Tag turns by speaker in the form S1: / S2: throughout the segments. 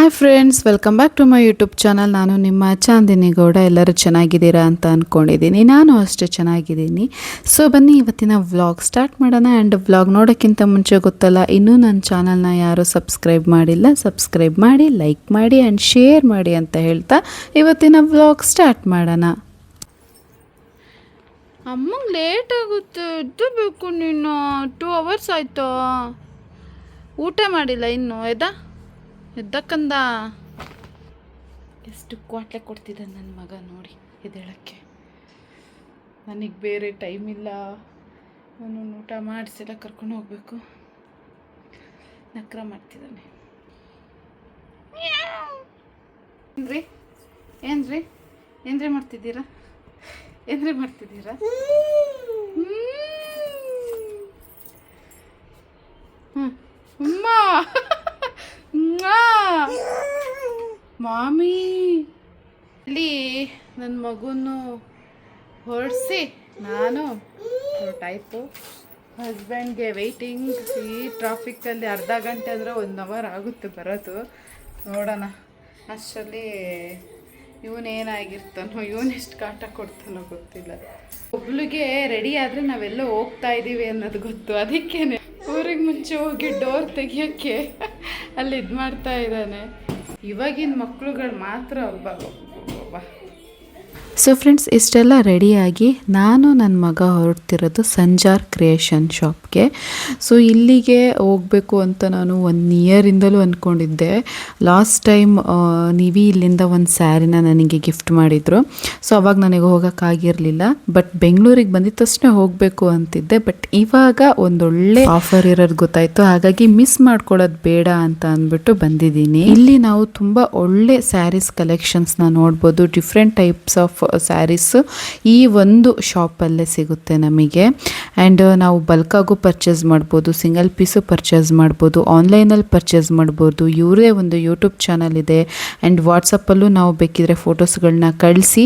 S1: Hi friends, welcome back to my YouTube channel. ನಾನು ನಿಮ್ಮ ಚಾಂದಿನಿ ಗೌಡ. ಎಲ್ಲರೂ ಚೆನ್ನಾಗಿದ್ದೀರಾ ಅಂತ ಅಂದ್ಕೊಂಡಿದ್ದೀನಿ. ನಾನು ಅಷ್ಟೇ ಚೆನ್ನಾಗಿದ್ದೀನಿ. ಸೊ ಬನ್ನಿ ಇವತ್ತಿನ ವ್ಲಾಗ್ ಸ್ಟಾರ್ಟ್ ಮಾಡೋಣ. ಆ್ಯಂಡ್ ವ್ಲಾಗ್ ನೋಡೋಕ್ಕಿಂತ ಮುಂಚೆ ಗೊತ್ತಲ್ಲ, ಇನ್ನೂ ನನ್ನ ಚಾನಲ್ನ ಯಾರೂ ಸಬ್ಸ್ಕ್ರೈಬ್ ಮಾಡಿಲ್ಲ, ಸಬ್ಸ್ಕ್ರೈಬ್ ಮಾಡಿ, ಲೈಕ್ ಮಾಡಿ ಆ್ಯಂಡ್ ಶೇರ್ ಮಾಡಿ ಅಂತ ಹೇಳ್ತಾ ಇವತ್ತಿನ ವ್ಲಾಗ್ ಸ್ಟಾರ್ಟ್ ಮಾಡೋಣ. ಅಮ್ಮಂಗೆ ಲೇಟ್ ಆಗುತ್ತೆ, ಎದ್ದು ಬೇಕು. ನೀನು 2 hours ಆಯಿತು, ಊಟ ಮಾಡಿಲ್ಲ ಇನ್ನು. ಎದ್ದಕ್ಕಂದ ಎಷ್ಟು ಕ್ವಾಟ್ಲೆ ಕೊಡ್ತಿದ್ದ ನನ್ನ ಮಗ ನೋಡಿ ಎದ್ದೇಳಕ್ಕೆ. ನನಗೆ ಬೇರೆ ಟೈಮ್ ಇಲ್ಲ, ಅವನು ಊಟ ಮಾಡಿಸೆಲ್ಲ ಕರ್ಕೊಂಡು ಹೋಗಬೇಕು. ನಕ್ರ ಮಾಡ್ತಿದ್ದಾನೆ. ಏನ್ರಿ ಏನ್ರಿ ಏನ್ರಿ ಮಾಡ್ತಿದ್ದೀರಾ? ಏನ್ರಿ ಮಾಡ್ತಿದ್ದೀರಾ? ಅಮ್ಮ ಮಾಮಿ ಇಲ್ಲಿ ನನ್ನ ಮಗುನು ಹೊರಡಿಸಿ ನಾನು ಹೊರಟಾಯ್ತು. ಹಸ್ಬೆಂಡ್ಗೆ ವೆಯ್ಟಿಂಗ್. ಈ ಟ್ರಾಫಿಕ್ಕಲ್ಲಿ ಅರ್ಧ ಗಂಟೆ ಅಂದರೆ 1 hour ಆಗುತ್ತೆ ಬರೋದು. ನೋಡೋಣ ಅಷ್ಟರಲ್ಲಿ ಇವನೇನಾಗಿರ್ತಾನೋ, ಇವನೆಷ್ಟು ಕಾಟ ಕೊಡ್ತಾನೋ ಗೊತ್ತಿಲ್ಲ. ಒಬ್ಳಿಗೆ ರೆಡಿ ಆದರೆ ನಾವೆಲ್ಲ ಹೋಗ್ತಾ ಇದ್ದೀವಿ ಅನ್ನೋದು ಗೊತ್ತು. ಅದಕ್ಕೇನೆ ಊರಿಗೆ ಮುಂಚೆ ಹೋಗಿ ಡೋರ್ ತೆಗಿಯೋಕ್ಕೆ ಅಲ್ಲಿ ಇದು ಮಾಡ್ತಾ ಇದ್ದಾನೆ. ಇವಾಗಿನ ಮಕ್ಕಳುಗಳು ಮಾತ್ರ ಒಬ್ಬ. ಸೊ ಫ್ರೆಂಡ್ಸ್, ಇಷ್ಟೆಲ್ಲ ರೆಡಿಯಾಗಿ ನಾನು ನನ್ನ ಮಗ ಹೊರಡ್ತಿರೋದು ಸಂಜಾರ್ ಕ್ರಿಯೇಷನ್ ಶಾಪ್ಗೆ. ಸೊ ಇಲ್ಲಿಗೆ ಹೋಗಬೇಕು ಅಂತ ನಾನು 1 yearಯಿಂದಲೂ ಅಂದ್ಕೊಂಡಿದ್ದೆ. ಲಾಸ್ಟ್ ಟೈಮ್ ನೀವಿ ಇಲ್ಲಿಂದ ಒಂದು ಸ್ಯಾರಿನ ನನಗೆ ಗಿಫ್ಟ್ ಮಾಡಿದರು. ಸೊ ಅವಾಗ ನನಗೆ ಹೋಗೋಕ್ಕಾಗಿರಲಿಲ್ಲ. ಬಟ್ ಬೆಂಗಳೂರಿಗೆ ಬಂದಿದ್ದ ತಕ್ಷಣ ಹೋಗಬೇಕು ಅಂತಿದ್ದೆ. ಬಟ್ ಇವಾಗ ಒಂದೊಳ್ಳೆ ಆಫರ್ ಇರೋದು ಗೊತ್ತಾಯಿತು. ಹಾಗಾಗಿ ಮಿಸ್ ಮಾಡ್ಕೊಳ್ಳೋದು ಬೇಡ ಅಂತ ಅಂದ್ಬಿಟ್ಟು ಬಂದಿದ್ದೀನಿ. ಇಲ್ಲಿ ನಾವು ತುಂಬ ಒಳ್ಳೆ ಸ್ಯಾರೀಸ್ ಕಲೆಕ್ಷನ್ಸ್ನ ನೋಡ್ಬೋದು. ಡಿಫ್ರೆಂಟ್ ಟೈಪ್ಸ್ ಆಫ್ ಸ್ಯಾರೀಸ್ ಈ ಒಂದು ಶಾಪಲ್ಲೇ ಸಿಗುತ್ತೆ ನಮಗೆ. ಆ್ಯಂಡ್ ನಾವು ಬಲ್ಕಾಗೂ ಪರ್ಚೇಸ್ ಮಾಡ್ಬೋದು, ಸಿಂಗಲ್ ಪೀಸು ಪರ್ಚೇಸ್ ಮಾಡ್ಬೋದು, ಆನ್ಲೈನಲ್ಲಿ ಪರ್ಚೇಸ್ ಮಾಡ್ಬೋದು. ಇವರೇ ಒಂದು ಯೂಟ್ಯೂಬ್ ಚಾನಲ್ ಇದೆ. ಆ್ಯಂಡ್ ವಾಟ್ಸಪ್ಪಲ್ಲೂ ನಾವು ಬೇಕಿದ್ರೆ ಫೋಟೋಸ್ಗಳನ್ನ ಕಳಿಸಿ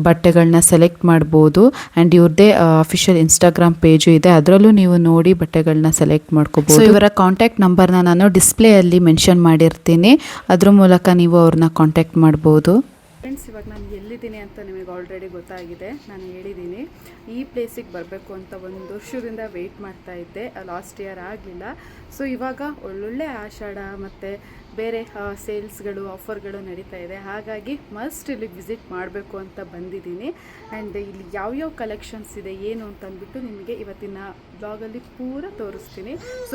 S1: ಬಟ್ಟೆಗಳನ್ನ ಸೆಲೆಕ್ಟ್ ಮಾಡ್ಬೋದು. ಆ್ಯಂಡ್ ಇವ್ರದ್ದೇ ಅಫಿಷಿಯಲ್ ಇನ್ಸ್ಟಾಗ್ರಾಮ್ ಪೇಜು ಇದೆ, ಅದರಲ್ಲೂ ನೀವು ನೋಡಿ ಬಟ್ಟೆಗಳನ್ನ ಸೆಲೆಕ್ಟ್ ಮಾಡ್ಕೋಬೋದು. ಇವರ ಕಾಂಟ್ಯಾಕ್ಟ್ ನಂಬರ್ನ ನಾನು ಡಿಸ್ಪ್ಲೇಯಲ್ಲಿ ಮೆನ್ಷನ್ ಮಾಡಿರ್ತೀನಿ, ಅದ್ರ ಮೂಲಕ ನೀವು ಅವ್ರನ್ನ ಕಾಂಟ್ಯಾಕ್ಟ್ ಮಾಡ್ಬೋದು. ಫ್ರೆಂಡ್ಸ್, ಇವಾಗ ನಾನು ಎಲ್ಲಿದ್ದೀನಿ ಅಂತ ನಿಮಗೆ ಆಲ್ರೆಡಿ ಗೊತ್ತಾಗಿದೆ. ನಾನು ಹೇಳಿದ್ದೀನಿ ಈ ಪ್ಲೇಸಿಗೆ ಬರಬೇಕು ಅಂತ 1 ವರ್ಷದಿಂದ ವೆಯ್ಟ್ ಮಾಡ್ತಾ ಇದ್ದೆ. ಲಾಸ್ಟ್ ಇಯರ್ ಆಗಲಿಲ್ಲ. ಸೊ ಇವಾಗ ಒಳ್ಳೊಳ್ಳೆ ಆಷಾಢ ಮತ್ತು ಬೇರೆ ಸೇಲ್ಸ್ಗಳು, ಆಫರ್ಗಳು ನಡೀತಾ ಇದೆ. ಹಾಗಾಗಿ ಮಸ್ಟ್ ಇಲ್ಲಿಗೆ ವಿಸಿಟ್ ಮಾಡಬೇಕು ಅಂತ ಬಂದಿದ್ದೀನಿ. ಆ್ಯಂಡ್ ಇಲ್ಲಿ ಯಾವ್ಯಾವ ಕಲೆಕ್ಷನ್ಸ್ ಇದೆ ಏನು ಅಂತ ಅಂದ್ಬಿಟ್ಟು ನಿಮಗೆ ಇವತ್ತಿನ ಬ್ಲಾಗಲ್ಲಿ ಪೂರ ತೋರಿಸ್ತೀನಿ.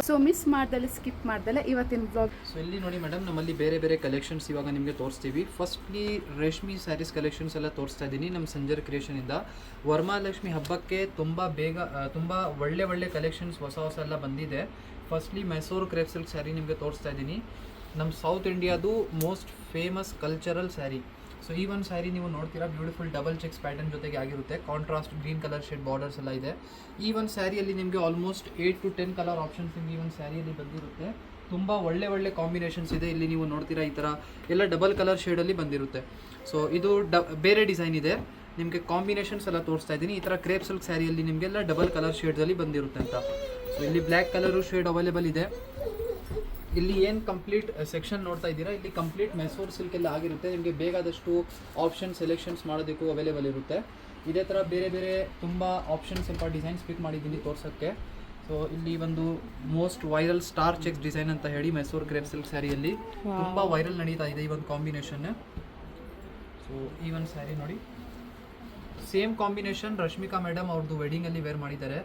S1: ಸೊ ಮಿಸ್ ಮಾಡ್ದಲೆ, ಸ್ಕಿಪ್ ಮಾಡ್ದಲೆ ಇವತ್ತಿನ ಬ್ಲಾಗ್.
S2: ಸೊ ಇಲ್ಲಿ ನೋಡಿ ಮೇಡಮ್, ನಮ್ಮಲ್ಲಿ ಬೇರೆ ಬೇರೆ ಕಲೆಕ್ಷನ್ಸ್ ಇವಾಗ ನಿಮಗೆ ತೋರಿಸ್ತೀವಿ. ಫಸ್ಟ್ಲಿ ರೇಷ್ಮೆ ಸ್ಯಾರೀಸ್ ಕಲೆಕ್ಷನ್ಸ್ ಎಲ್ಲ ತೋರಿಸ್ತಾ ಇದ್ದೀನಿ ನಮ್ಮ ಸಂಜರ್ ಕ್ರಿಯೇಷನಿಂದ. ವರಮಹಾಲಕ್ಷ್ಮಿ ಹಬ್ಬಕ್ಕೆ ತುಂಬ ಒಳ್ಳೆ ಕಲೆಕ್ಷನ್ಸ್ ಹೊಸ ಎಲ್ಲ ಬಂದಿದೆ. Firstly Mysuru crepe silk saree ನಿಮಗೆ ತೋರಿಸ್ತಾ ಇದ್ದೀನಿ. ನಮ್ಮ ಸೌತ್ ಇಂಡಿಯಾದು most famous cultural sari. So ಈ ಒಂದು ಸ್ಯಾರಿ ನೀವು ನೋಡ್ತೀರಾ, ಬ್ಯೂಟಿಫುಲ್ ಡಬಲ್ ಚೆಕ್ಸ್ ಪ್ಯಾಟರ್ನ್ ಜೊತೆಗೆ ಆಗಿರುತ್ತೆ. Contrast green colour shade borders ಎಲ್ಲ ಇದೆ. ಈ ಒಂದು ಸ್ಯಾರಿಯಲ್ಲಿ ನಿಮಗೆ ಆಲ್ಮೋಸ್ಟ್ 8 to 10 ಕಲರ್ ಆಪ್ಷನ್ಸ್ ನಿಮಗೆ ಈ ಒಂದು ಸ್ಯಾರಿಯಲ್ಲಿ ಬಂದಿರುತ್ತೆ. ತುಂಬ ಒಳ್ಳೆ ಕಾಂಬಿನೇಷನ್ಸ್ ಇದೆ. ಇಲ್ಲಿ ನೀವು ನೋಡ್ತೀರಾ, ಈ ಥರ ಎಲ್ಲ ಡಬಲ್ ಕಲರ್ ಶೇಡಲ್ಲಿ ಬಂದಿರುತ್ತೆ. ಸೊ ಇದು ಬೇರೆ ಡಿಸೈನ್ ಇದೆ. ನಿಮಗೆ ಕಾಂಬಿನೇಷನ್ಸ್ ಎಲ್ಲ ತೋರಿಸ್ತಾ ಇದ್ದೀನಿ. ಈ ಥರ ಕ್ರೇಪ್ ಸಿಲ್ಕ್ ಸ್ಯಾರಿಯಲ್ಲಿ ನಿಮಗೆಲ್ಲ ಡಬಲ್ ಕಲರ್ ಶೇಡ್ಸಲ್ಲಿ ಬಂದಿರುತ್ತೆ ಅಂತ. ಸೊ ಇಲ್ಲಿ ಬ್ಲ್ಯಾಕ್ ಕಲರು ಶೇಡ್ ಅವೈಲೇಬಲ್ ಇದೆ. ಇಲ್ಲಿ ಏನು ಕಂಪ್ಲೀಟ್ ಸೆಕ್ಷನ್ ನೋಡ್ತಾ ಇದ್ದೀರಾ, ಇಲ್ಲಿ ಕಂಪ್ಲೀಟ್ ಮೈಸೂರು ಸಿಲ್ಕ್ ಎಲ್ಲ ಆಗಿರುತ್ತೆ. ನಿಮಗೆ ಬೇಕಾದಷ್ಟು ಆಪ್ಷನ್ ಸೆಲೆಕ್ಷನ್ಸ್ ಮಾಡೋದಕ್ಕೂ ಅವೈಲೇಬಲ್ ಇರುತ್ತೆ. ಇದೇ ಥರ ಬೇರೆ ತುಂಬ ಆಪ್ಷನ್, ಸ್ವಲ್ಪ ಡಿಸೈನ್ಸ್ ಪಿಕ್ ಮಾಡಿದ್ದೀನಿ ತೋರ್ಸೋಕ್ಕೆ. ಸೊ ಇಲ್ಲಿ ಒಂದು most viral star cheques design ಅಂತ ಹೇಳಿ ಮೈಸೂರು ಕ್ರೇಪ್ ಸಿಲ್ಕ್ ಸ್ಯಾರಿಯಲ್ಲಿ ತುಂಬ ವೈರಲ್ ನಡೀತಾ ಇದೆ ಈ ಒಂದು ಕಾಂಬಿನೇಷನ್. ಸೊ ಈ ಒಂದು ಸ್ಯಾರಿ ನೋಡಿ, ಸೇಮ್ ಕಾಂಬಿನೇಷನ್ ರಶ್ಮಿಕಾ ಮೇಡಮ್ ಅವ್ರದ್ದು ವೆಡ್ಡಿಂಗಲ್ಲಿ ವೇರ್ ಮಾಡಿದ್ದಾರೆ.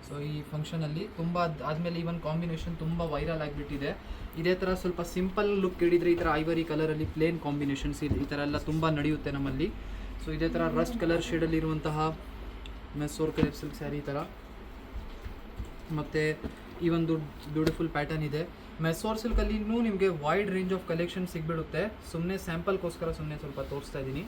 S2: ಸೊ ಈ ಫಂಕ್ಷನಲ್ಲಿ ತುಂಬ ಆದಮೇಲೆ ಈ ಒಂದು ಕಾಂಬಿನೇಷನ್ ತುಂಬ ವೈರಲ್ ಆಗಿಬಿಟ್ಟಿದೆ. ಇದೇ ಥರ ಸ್ವಲ್ಪ ಸಿಂಪಲ್ ಲುಕ್ ಹಿಡಿದ್ರೆ ಈ ಥರ ಐವರಿ ಕಲರಲ್ಲಿ ಪ್ಲೇನ್ ಕಾಂಬಿನೇಷನ್ಸ್ ಈ ಥರ ಎಲ್ಲ ತುಂಬ ನಡೆಯುತ್ತೆ ನಮ್ಮಲ್ಲಿ. ಸೊ ಇದೇ ಥರ ರಸ್ಟ್ ಕಲರ್ ಶೇಡಲ್ಲಿರುವಂತಹ ಮೈಸೂರು ಕ್ರೇಪ್ ಸಿಲ್ಕ್ ಸ್ಯಾರಿ ಈ ಥರ. ಮತ್ತು ಈ ಒಂದು ಬ್ಯೂಟಿಫುಲ್ ಪ್ಯಾಟರ್ನ್ ಇದೆ. ಮೈಸೂರು ಸಿಲ್ಕಲ್ಲಿನೂ ನಿಮಗೆ ವೈಡ್ ರೇಂಜ್ ಆಫ್ ಕಲೆಕ್ಷನ್ ಸಿಗ್ಬಿಡುತ್ತೆ. ಸುಮ್ಮನೆ ಸ್ಯಾಂಪಲ್ಗೋಸ್ಕರ ಸ್ವಲ್ಪ ತೋರಿಸ್ತಾ ಇದ್ದೀನಿ.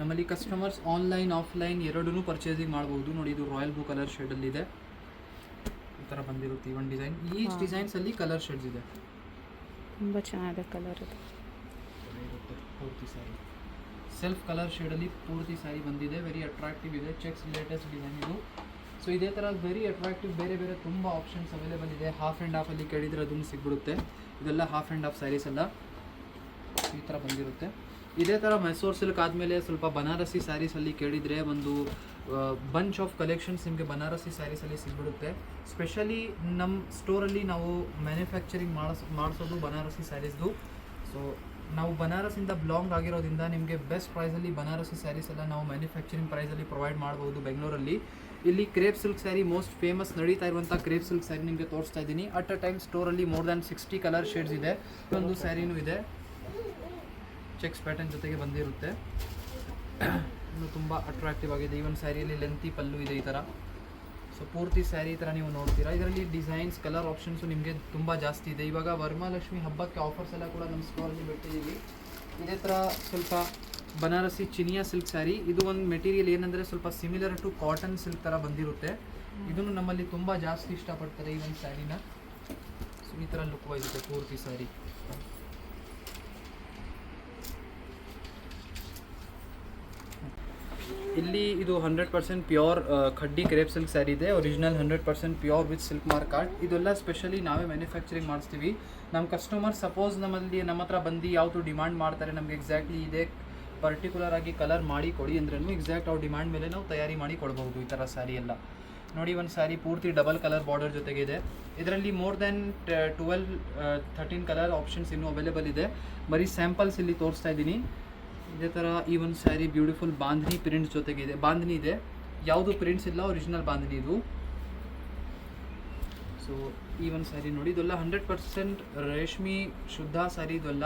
S2: ನಮ್ಮಲ್ಲಿ ಕಸ್ಟಮರ್ಸ್ ಆನ್ಲೈನ್ ಆಫ್ಲೈನ್ ಎರಡೂ ಪರ್ಚೇಸಿಂಗ್ ಮಾಡ್ಬೋದು. ನೋಡಿ, ಇದು ರಾಯಲ್ ಬ್ಲೂ ಕಲರ್ ಶೇಡಲ್ಲಿದೆ. ಈ ಥರ ಬಂದಿರುತ್ತೆ ಈ ಒಂದು ಡಿಸೈನ್. ಈ ಡಿಸೈನ್ಸಲ್ಲಿ ಕಲರ್ ಶೇಡ್ಸ್ ಇದೆ.
S1: ತುಂಬ ಚೆನ್ನಾಗಿದೆ ಕಲರ್. ಇದು
S2: ಪೂರ್ತಿ ಸ್ಯಾರಿ ಸೆಲ್ಫ್ ಕಲರ್ ಶೇಡಲ್ಲಿ ಪೂರ್ತಿ ಸ್ಯಾರಿ ಬಂದಿದೆ. ವೆರಿ ಅಟ್ರಾಕ್ಟಿವ್ ಇದೆ. ಚೆಕ್ಸ್ ಲೇಟೆಸ್ಟ್ ಡಿಸೈನ್ ಇದು. ಸೊ ಇದೇ ಥರ ವೆರಿ ಅಟ್ರಾಕ್ಟಿವ್ ಬೇರೆ ಬೇರೆ ತುಂಬ ಆಪ್ಷನ್ಸ್ ಅವೈಲೇಬಲ್ ಇದೆ. ಹಾಫ್ ಆ್ಯಂಡ್ ಹಾಫಲ್ಲಿ ಕೇಳಿದರೆ ಅದನ್ನು ಸಿಗ್ಬಿಡುತ್ತೆ. ಇದೆಲ್ಲ ಹಾಫ್ ಆ್ಯಂಡ್ ಹಾಫ್ ಸ್ಯಾರೀಸ್ ಎಲ್ಲ ಈ ಥರ ಬಂದಿರುತ್ತೆ. ಇದೇ ಥರ ಮೈಸೂರು ಸಿಲ್ಕ್ ಆದಮೇಲೆ ಸ್ವಲ್ಪ ಬನಾರಸಿ ಸ್ಯಾರೀಸಲ್ಲಿ ಕೇಳಿದರೆ ಒಂದು ಬಂಚ್ ಆಫ್ ಕಲೆಕ್ಷನ್ಸ್ ನಿಮಗೆ ಬನಾರಸಿ ಸ್ಯಾರೀಸಲ್ಲಿ ಸಿಗ್ಬಿಡುತ್ತೆ. ಸ್ಪೆಷಲಿ ನಮ್ಮ ಸ್ಟೋರಲ್ಲಿ ನಾವು ಮ್ಯಾನುಫ್ಯಾಕ್ಚರಿಂಗ್ ಮಾಡಿಸೋದು ಬನಾರಸಿ ಸ್ಯಾರೀಸ್ದು. ಸೊ ನಾವು ಬನಾರಸಿಂದ ಬಿಲಾಂಗ್ ಆಗಿರೋದ್ರಿಂದ ನಿಮಗೆ ಬೆಸ್ಟ್ ಪ್ರೈಸಲ್ಲಿ ಬನಾರಸಿ ಸ್ಯಾರೀಸ್ ಎಲ್ಲ ನಾವು ಮ್ಯಾನುಫ್ಯಾಕ್ಚರಿಂಗ್ ಪ್ರೈಸಲ್ಲಿ ಪ್ರೊವೈಡ್ ಮಾಡ್ಬೋದು ಬೆಂಗಳೂರಲ್ಲಿ. ಇಲ್ಲಿ crepe silk saree most famous ನಡೀತಾ ಇರುವಂಥ ಕ್ರೇಪ್ ಸಿಲ್ಕ್ ಸ್ಯಾರಿ ನಿಮಗೆ ತೋರಿಸ್ತಾ ಇದ್ದೀನಿ. ಅಟ್ ಅ ಟೈಮ್ ಸ್ಟೋರಲ್ಲಿ ಮೋರ್ ದ್ಯಾನ್ 60 ಕಲರ್ ಶೇಡ್ಸ್ ಇದೆ. ಒಂದು ಸ್ಯಾರಿನೂ ಇದೆ, ಚೆಕ್ಸ್ ಪ್ಯಾಟರ್ನ್ ಜೊತೆಗೆ ಬಂದಿರುತ್ತೆ. ಇನ್ನು ತುಂಬ ಅಟ್ರಾಕ್ಟಿವ್ ಆಗಿದೆ. ಈ ಒಂದು ಸ್ಯಾರಿಯಲ್ಲಿ ಲೆಂತಿ ಪಲ್ಲು ಇದೆ ಈ ಥರ. ಸೊ ಪೂರ್ತಿ ಸ್ಯಾರಿ ಈ ಥರ ನೀವು ನೋಡ್ತೀರಾ. ಇದರಲ್ಲಿ ಡಿಸೈನ್ಸ್ ಕಲರ್ ಆಪ್ಷನ್ಸು ನಿಮಗೆ ತುಂಬ ಜಾಸ್ತಿ ಇದೆ. ಇವಾಗ ವರಮಹಾಲಕ್ಷ್ಮಿ ಹಬ್ಬಕ್ಕೆ ಆಫರ್ಸ್ ಎಲ್ಲ ಕೂಡ ನಮ್ಮ ಸ್ಟೋರಲ್ಲಿ ಬಿಟ್ಟಿದ್ದೀವಿ. ಇದೇ ಥರ ಸ್ವಲ್ಪ ಬನಾರಸಿ ಚಿನಿಯಾ ಸಿಲ್ಕ್ ಸ್ಯಾರಿ. ಇದು ಒಂದು ಮೆಟೀರಿಯಲ್ ಏನಂದರೆ ಸ್ವಲ್ಪ ಸಿಮಿಲರ್ ಟು ಕಾಟನ್ ಸಿಲ್ಕ್ ಥರ ಬಂದಿರುತ್ತೆ. ಇದನ್ನು ನಮ್ಮಲ್ಲಿ ತುಂಬ ಜಾಸ್ತಿ ಇಷ್ಟಪಡ್ತಾರೆ ಈ ಒಂದು ಸ್ಯಾರಿನ. ಸೊ ಈ ಥರ ಲುಕ್ ವೈಸ್ ಇದೆ ಪೂರ್ತಿ ಸ್ಯಾರಿ. ಇಲ್ಲಿ ಇದು 100% pure khaddi crepe silk saree ಇದೆ. Original 100% pure with silk mark card. ಇದೆಲ್ಲ ಸ್ಪೆಷಲಿ ನಾವೇ ಮ್ಯಾನುಫ್ಯಾಕ್ಚರಿಂಗ್ ಮಾಡಿಸ್ತೀವಿ. ನಮ್ಮ ಕಸ್ಟಮರ್ ಸಪೋಸ್ ನಮ್ಮ ಹತ್ರ ಬಂದು ಯಾವುದು ಡಿಮಾಂಡ್ ಮಾಡ್ತಾರೆ, ನಮಗೆ ಎಕ್ಸಾಕ್ಟ್ಲಿ ಇದೇ ಪರ್ಟಿಕ್ಯುಲರ್ ಆಗಿ ಕಲರ್ ಮಾಡಿ ಕೊಡಿ ಅಂದ್ರೂ ಎಕ್ಸಾಕ್ಟ್ ಅವ್ರ ಡಿಮಾಂಡ್ ಮೇಲೆ ನಾವು ತಯಾರಿ ಮಾಡಿ ಕೊಡ್ಬೋದು. ಈ ಥರ ಸ್ಯಾರಿ ಎಲ್ಲ ನೋಡಿ. ಒಂದು ಸ್ಯಾರಿ ಪೂರ್ತಿ ಡಬಲ್ ಕಲರ್ ಬಾರ್ಡರ್ ಜೊತೆಗೆ ಇದೆ. ಇದರಲ್ಲಿ ಮೋರ್ ದೆನ್ 12-13 ಕಲರ್ ಆಪ್ಷನ್ಸ್ ಇನ್ನೂ ಅವೈಲೇಬಲ್ ಇದೆ. ಬರೀ ಸ್ಯಾಂಪಲ್ಸ್ ಇಲ್ಲಿ ತೋರಿಸ್ತಾ ಇದ್ದೀನಿ. ಇದೇ ಥರ ಈ ಒಂದು ಸ್ಯಾರಿ ಬ್ಯೂಟಿಫುಲ್ ಬಾಂಧನಿ ಪ್ರಿಂಟ್ಸ್ ಜೊತೆಗೆ ಇದೆ. ಬಾಂಧನಿ ಇದೆ, ಯಾವುದು ಪ್ರಿಂಟ್ಸ್ ಇಲ್ಲ, ಒರಿಜಿನಲ್ ಬಾಂಧನಿ ಇದು. ಸೊ ಈ ಒಂದು ಸ್ಯಾರಿ ನೋಡಿ, ಇದೆಲ್ಲ 100% ರೇಷ್ಮೆ ಶುದ್ಧ ಸ್ಯಾರಿ ಇದೆಲ್ಲ.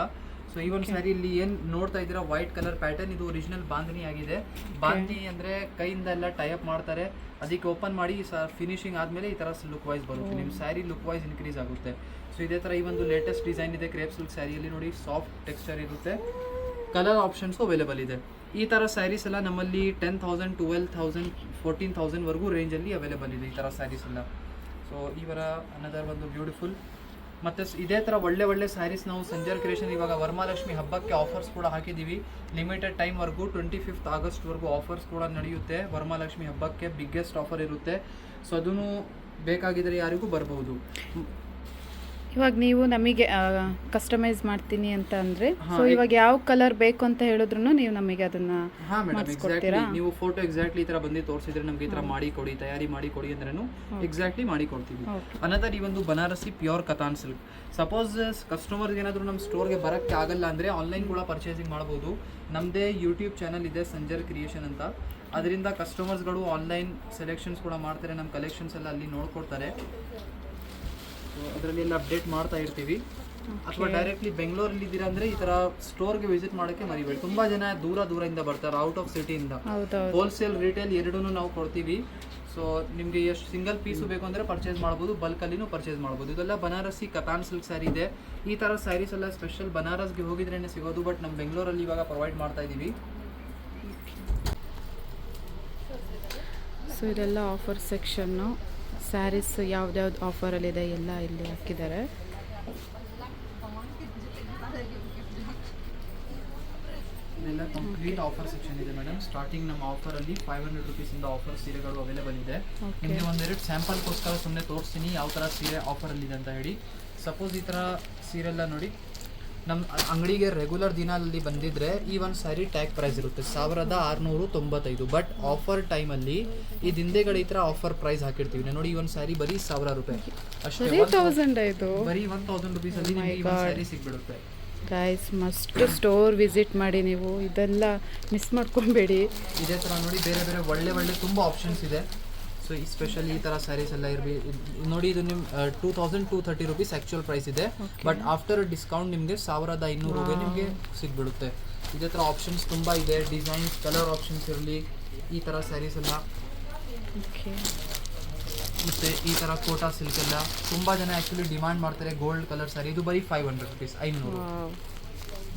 S2: ಸೊ ಈ ಒಂದು ಸ್ಯಾರಿ ಇಲ್ಲಿ ಏನು ನೋಡ್ತಾ ಇದ್ದೀರಾ ವೈಟ್ ಕಲರ್ ಪ್ಯಾಟರ್ನ್, ಇದು ಒರಿಜಿನಲ್ ಬಾಂಧನಿ ಆಗಿದೆ. ಬಾಂಧನಿ ಅಂದರೆ ಕೈಯಿಂದ ಎಲ್ಲ ಟೈಅಪ್ ಮಾಡ್ತಾರೆ, ಅದಕ್ಕೆ ಓಪನ್ ಮಾಡಿ ಫಿನಿಶಿಂಗ್ ಆದಮೇಲೆ ಈ ಥರ ಲುಕ್ ವೈಸ್ ಬರುತ್ತೆ. ನಿಮ್ಮ ಸ್ಯಾರಿ ಲುಕ್ ವೈಸ್ ಇನ್ಕ್ರೀಸ್ ಆಗುತ್ತೆ. ಸೊ ಇದೇ ಥರ ಈ ಒಂದು ಲೇಟೆಸ್ಟ್ ಡಿಸೈನ್ ಇದೆ ಕ್ರೇಪ್ ಸಿಲ್ಕ್ ಸ್ಯಾರಿಯಲ್ಲಿ ನೋಡಿ. ಸಾಫ್ಟ್ ಟೆಕ್ಸ್ಚರ್ ಇರುತ್ತೆ, ಕಲರ್ ಆಪ್ಷನ್ಸು ಅವೈಲೇಬಲ್ ಇದೆ. ಈ ಥರ ಸ್ಯಾರೀಸ್ ಎಲ್ಲ ನಮ್ಮಲ್ಲಿ 10,000, 12,000, 14,000ವರೆಗೂ ರೇಂಜಲ್ಲಿ ಅವೈಲೇಬಲ್ ಇದೆ ಈ ಥರ ಸ್ಯಾರೀಸ್ ಎಲ್ಲ. ಸೊ ಇವರ ಅನದರ್ ಒಂದು ಬ್ಯೂಟಿಫುಲ್ ಮತ್ತು ಇದೇ ಥರ ಒಳ್ಳೆ ಸ್ಯಾರೀಸ್ ನಾವು ಸಂಜರ್ ಕ್ರಿಯೇಷನ್ ಇವಾಗ ವರಮಹಾಲಕ್ಷ್ಮಿ ಹಬ್ಬಕ್ಕೆ ಆಫರ್ಸ್ ಕೂಡ ಹಾಕಿದ್ದೀವಿ. ಲಿಮಿಟೆಡ್ ಟೈಮ್ವರೆಗೂ 25th ಆಗಸ್ಟ್ವರೆಗೂ ಆಫರ್ಸ್ ಕೂಡ ನಡೆಯುತ್ತೆ. ವರಮಹಾಲಕ್ಷ್ಮಿ ಹಬ್ಬಕ್ಕೆ ಬಿಗ್ಗೆಸ್ಟ್ ಆಫರ್ ಇರುತ್ತೆ. ಸೊ ಅದನ್ನು ಬೇಕಾಗಿದ್ದರೆ ಯಾರಿಗೂ ಬರ್ಬೋದು.
S1: ಇವಾಗ ನೀವು ನಮಗೆ ಕಸ್ಟಮೈಸ್ ಮಾಡ್ತೀನಿ ಅಂತ ಅಂದ್ರೆ, ಸೊ ಇವಾಗ ಯಾವ ಕಲರ್ ಬೇಕು ಅಂತ ಹೇಳಿದ್ರು ನೀವು ನಮಗೆ ಅದನ್ನ
S2: ಎಕ್ಸಾಕ್ಟ್ಲಿ ನೀವು ಫೋಟೋ ಎಕ್ಸಾಕ್ಟ್ಲಿ ಈ ತರ ಬಂದು ತೋರಿಸಿದ್ರೆ ನಮ್ಗೆ ಈ ತರ ಮಾಡಿ ಕೊಡಿ, ತಯಾರಿ ಮಾಡಿ ಕೊಡಿ ಅಂದ್ರೂ ಎಕ್ಸಾಕ್ಟ್ಲಿ ಮಾಡಿ ಕೊಡ್ತೀವಿ. ಅನದರ್ ಈ ಒಂದು Banarasi pure Katan silk. Suppose ಕಸ್ಟಮರ್ಗೆ ಏನಾದರೂ ನಮ್ಮ ಸ್ಟೋರ್ಗೆ ಬರೋಕ್ಕೆ ಆಗಲ್ಲ ಅಂದರೆ ಆನ್ಲೈನ್ ಕೂಡ ಪರ್ಚೇಸಿಂಗ್ ಮಾಡ್ಬೋದು. ನಮ್ಮದೇ ಯೂಟ್ಯೂಬ್ ಚಾನಲ್ ಇದೆ ಸಂಜರ್ ಕ್ರಿಯೇಷನ್ ಅಂತ. ಅದರಿಂದ ಕಸ್ಟಮರ್ಸ್ಗಳು ಆನ್ಲೈನ್ ಸೆಲೆಕ್ಷನ್ಸ್ ಕೂಡ ಮಾಡ್ತಾರೆ, ನಮ್ಮ ಕಲೆಕ್ಷನ್ಸ್ ಎಲ್ಲ ಅಲ್ಲಿ ನೋಡ್ಕೊಡ್ತಾರೆ. ಅದರಲ್ಲಿ ಎಲ್ಲ ಅಪ್ಡೇಟ್ ಮಾಡ್ತಾ ಇರ್ತೀವಿ. ಅಥವಾ ಡೈರೆಕ್ಟ್ಲಿ ಬೆಂಗಳೂರಲ್ಲಿ ಇದ್ದೀರಾ ಅಂದರೆ ಈ ಥರ ಸ್ಟೋರ್ಗೆ ವಿಸಿಟ್ ಮಾಡೋಕ್ಕೆ ಮರಿಬೇಡಿ. ತುಂಬ ಜನ ದೂರದಿಂದ ಬರ್ತಾರೆ, ಔಟ್ ಆಫ್ ಸಿಟಿಯಿಂದ. ಹೋಲ್ಸೇಲ್ ರಿಟೇಲ್ ಎರಡೂ ನಾವು ಕೊಡ್ತೀವಿ. ಸೊ ನಿಮಗೆ ಎಷ್ಟು ಸಿಂಗಲ್ ಪೀಸು ಬೇಕು ಅಂದರೆ ಪರ್ಚೇಸ್ ಮಾಡ್ಬೋದು, ಬಲ್ಕಲ್ಲಿನೂ ಪರ್ಚೇಸ್ ಮಾಡ್ಬೋದು. ಇದೆಲ್ಲ ಬನಾರಸಿ ಕತಾನ್ ಸಿಲ್ಕ್ ಸ್ಯಾರಿ ಇದೆ. ಈ ಥರ ಸ್ಯಾರೀಸ್ ಎಲ್ಲ ಸ್ಪೆಷಲ್ ಬನಾರಸ್ಗೆ ಹೋಗಿದ್ರೇ ಸಿಗೋದು, ಬಟ್ ನಮ್ಮ ಬೆಂಗಳೂರಲ್ಲಿ ಇವಾಗ ಪ್ರೊವೈಡ್ ಮಾಡ್ತಾ ಇದ್ದೀವಿ.
S1: ಸೊ ಇದೆಲ್ಲ ಆಫರ್ ಸೆಕ್ಷನ್ನು. ಸ್ಯಾರೀಸ್ ಯಾವ್ದ್ಯಾವ್ದು ಆಫರಲ್ಲಿದೆ ಎಲ್ಲ ಇಲ್ಲಿ ಹಾಕಿದ್ದಾರೆ.
S2: ಇದೆಲ್ಲ ಕಂಪ್ಲೀಟ್ ಆಫರ್ ಸೆಕ್ಷನ್ ಇದೆ ಮೇಡಮ್. ಸ್ಟಾರ್ಟಿಂಗ್ ನಮ್ಮ ಆಫರಲ್ಲಿ 500 ರೂಪೀಸಿಂದ ಆಫರ್ ಸೀರೆಗಳು ಅವೈಲೇಬಲ್ ಇದೆ. ನಿಮಗೆ ಒಂದೆರಡು ಸ್ಯಾಂಪಲ್ಗೋಸ್ಕರ ಸುಮ್ಮನೆ ತೋರಿಸ್ತೀನಿ ಯಾವ ಥರ ಸೀರೆ ಆಫರಲ್ಲಿದೆ ಅಂತ ಹೇಳಿ. ಸಪೋಸ್ ಈ ಥರ ಸೀರೆ ಎಲ್ಲ ನೋಡಿ, ನಮ್ಮ ಅಂಗಡಿಗೆ ರೆಗ್ಯುಲರ್ ದಿನಲ್ಲಿ ಬಂದಿದ್ರೆ ಈ ಒಂದು ಸ್ಯಾರಿ ಟ್ಯಾಗ್ ಪ್ರೈಸ್ ಇರುತ್ತೆ 1695. ಬಟ್ ಆಫರ್ ಟೈಮಲ್ಲಿ ಈ ಹಿಂದೆಗಡೆ ಈ ಥರ ಆಫರ್ ಪ್ರೈಸ್ ಹಾಕಿರ್ತೀವಿ ನೋಡಿ. ಈ ಒಂದು ಸ್ಯಾರಿ ಬರೀ 1000 ರೂಪಾಯಿ ಅಷ್ಟೇ, ಬರೀ 1000 ರೂಪೀಸಲ್ಲಿ ನಿಮಗೆ ಈ ಒಂದು ಸ್ಯಾರಿ ಸಿಗ್ಬಿಡುತ್ತೆ.
S1: ಗೈಸ್ ಮಸ್ಟ್ ಸ್ಟೋರ್ ವಿಸಿಟ್ ಮಾಡಿ, ನೀವು ಇದೆಲ್ಲ ಮಿಸ್ ಮಾಡ್ಕೊಬೇಡಿ.
S2: ಇದೇ ಥರ ನೋಡಿ ಬೇರೆ ಬೇರೆ ಒಳ್ಳೆ ತುಂಬ ಆಪ್ಷನ್ಸ್ ಇದೆ. ಸೊ ಈ ಸ್ಪೆಷಲ್ ಈ ಥರ ಸ್ಯಾರೀಸ್ ಎಲ್ಲ ನೋಡಿ. ಇದು ನಿಮ್ಮ 2230 ರೂಪೀಸ್ ಆ್ಯಕ್ಚುಯಲ್ ಪ್ರೈಸ್ ಇದೆ. ಬಟ್ ಆಫ್ಟರ್ ಡಿಸ್ಕೌಂಟ್ ನಿಮಗೆ 1500 ರೂಪಾಯಿ ನಿಮಗೆ ಸಿಗ್ಬಿಡುತ್ತೆ. ಇದೇ ಥರ ಆಪ್ಷನ್ಸ್ ತುಂಬ ಇದೆ. ಡಿಸೈನ್ಸ್ ಕಲರ್ ಆಪ್ಷನ್ಸ್ ಇರಲಿ, ಈ ಥರ ಸ್ಯಾರೀಸ್ ಎಲ್ಲ. ಮತ್ತು ಈ ಥರ ಕೋಟಾ ಸಿಲ್ಕ್ ಎಲ್ಲ ತುಂಬ ಜನ ಆ್ಯಕ್ಚುಲಿ ಡಿಮಾಂಡ್ ಮಾಡ್ತಾರೆ. ಗೋಲ್ಡ್ ಕಲರ್ ಸ್ಯಾರಿ ಇದು ಬರೀ 500 ರೂಪೀಸ್, 500,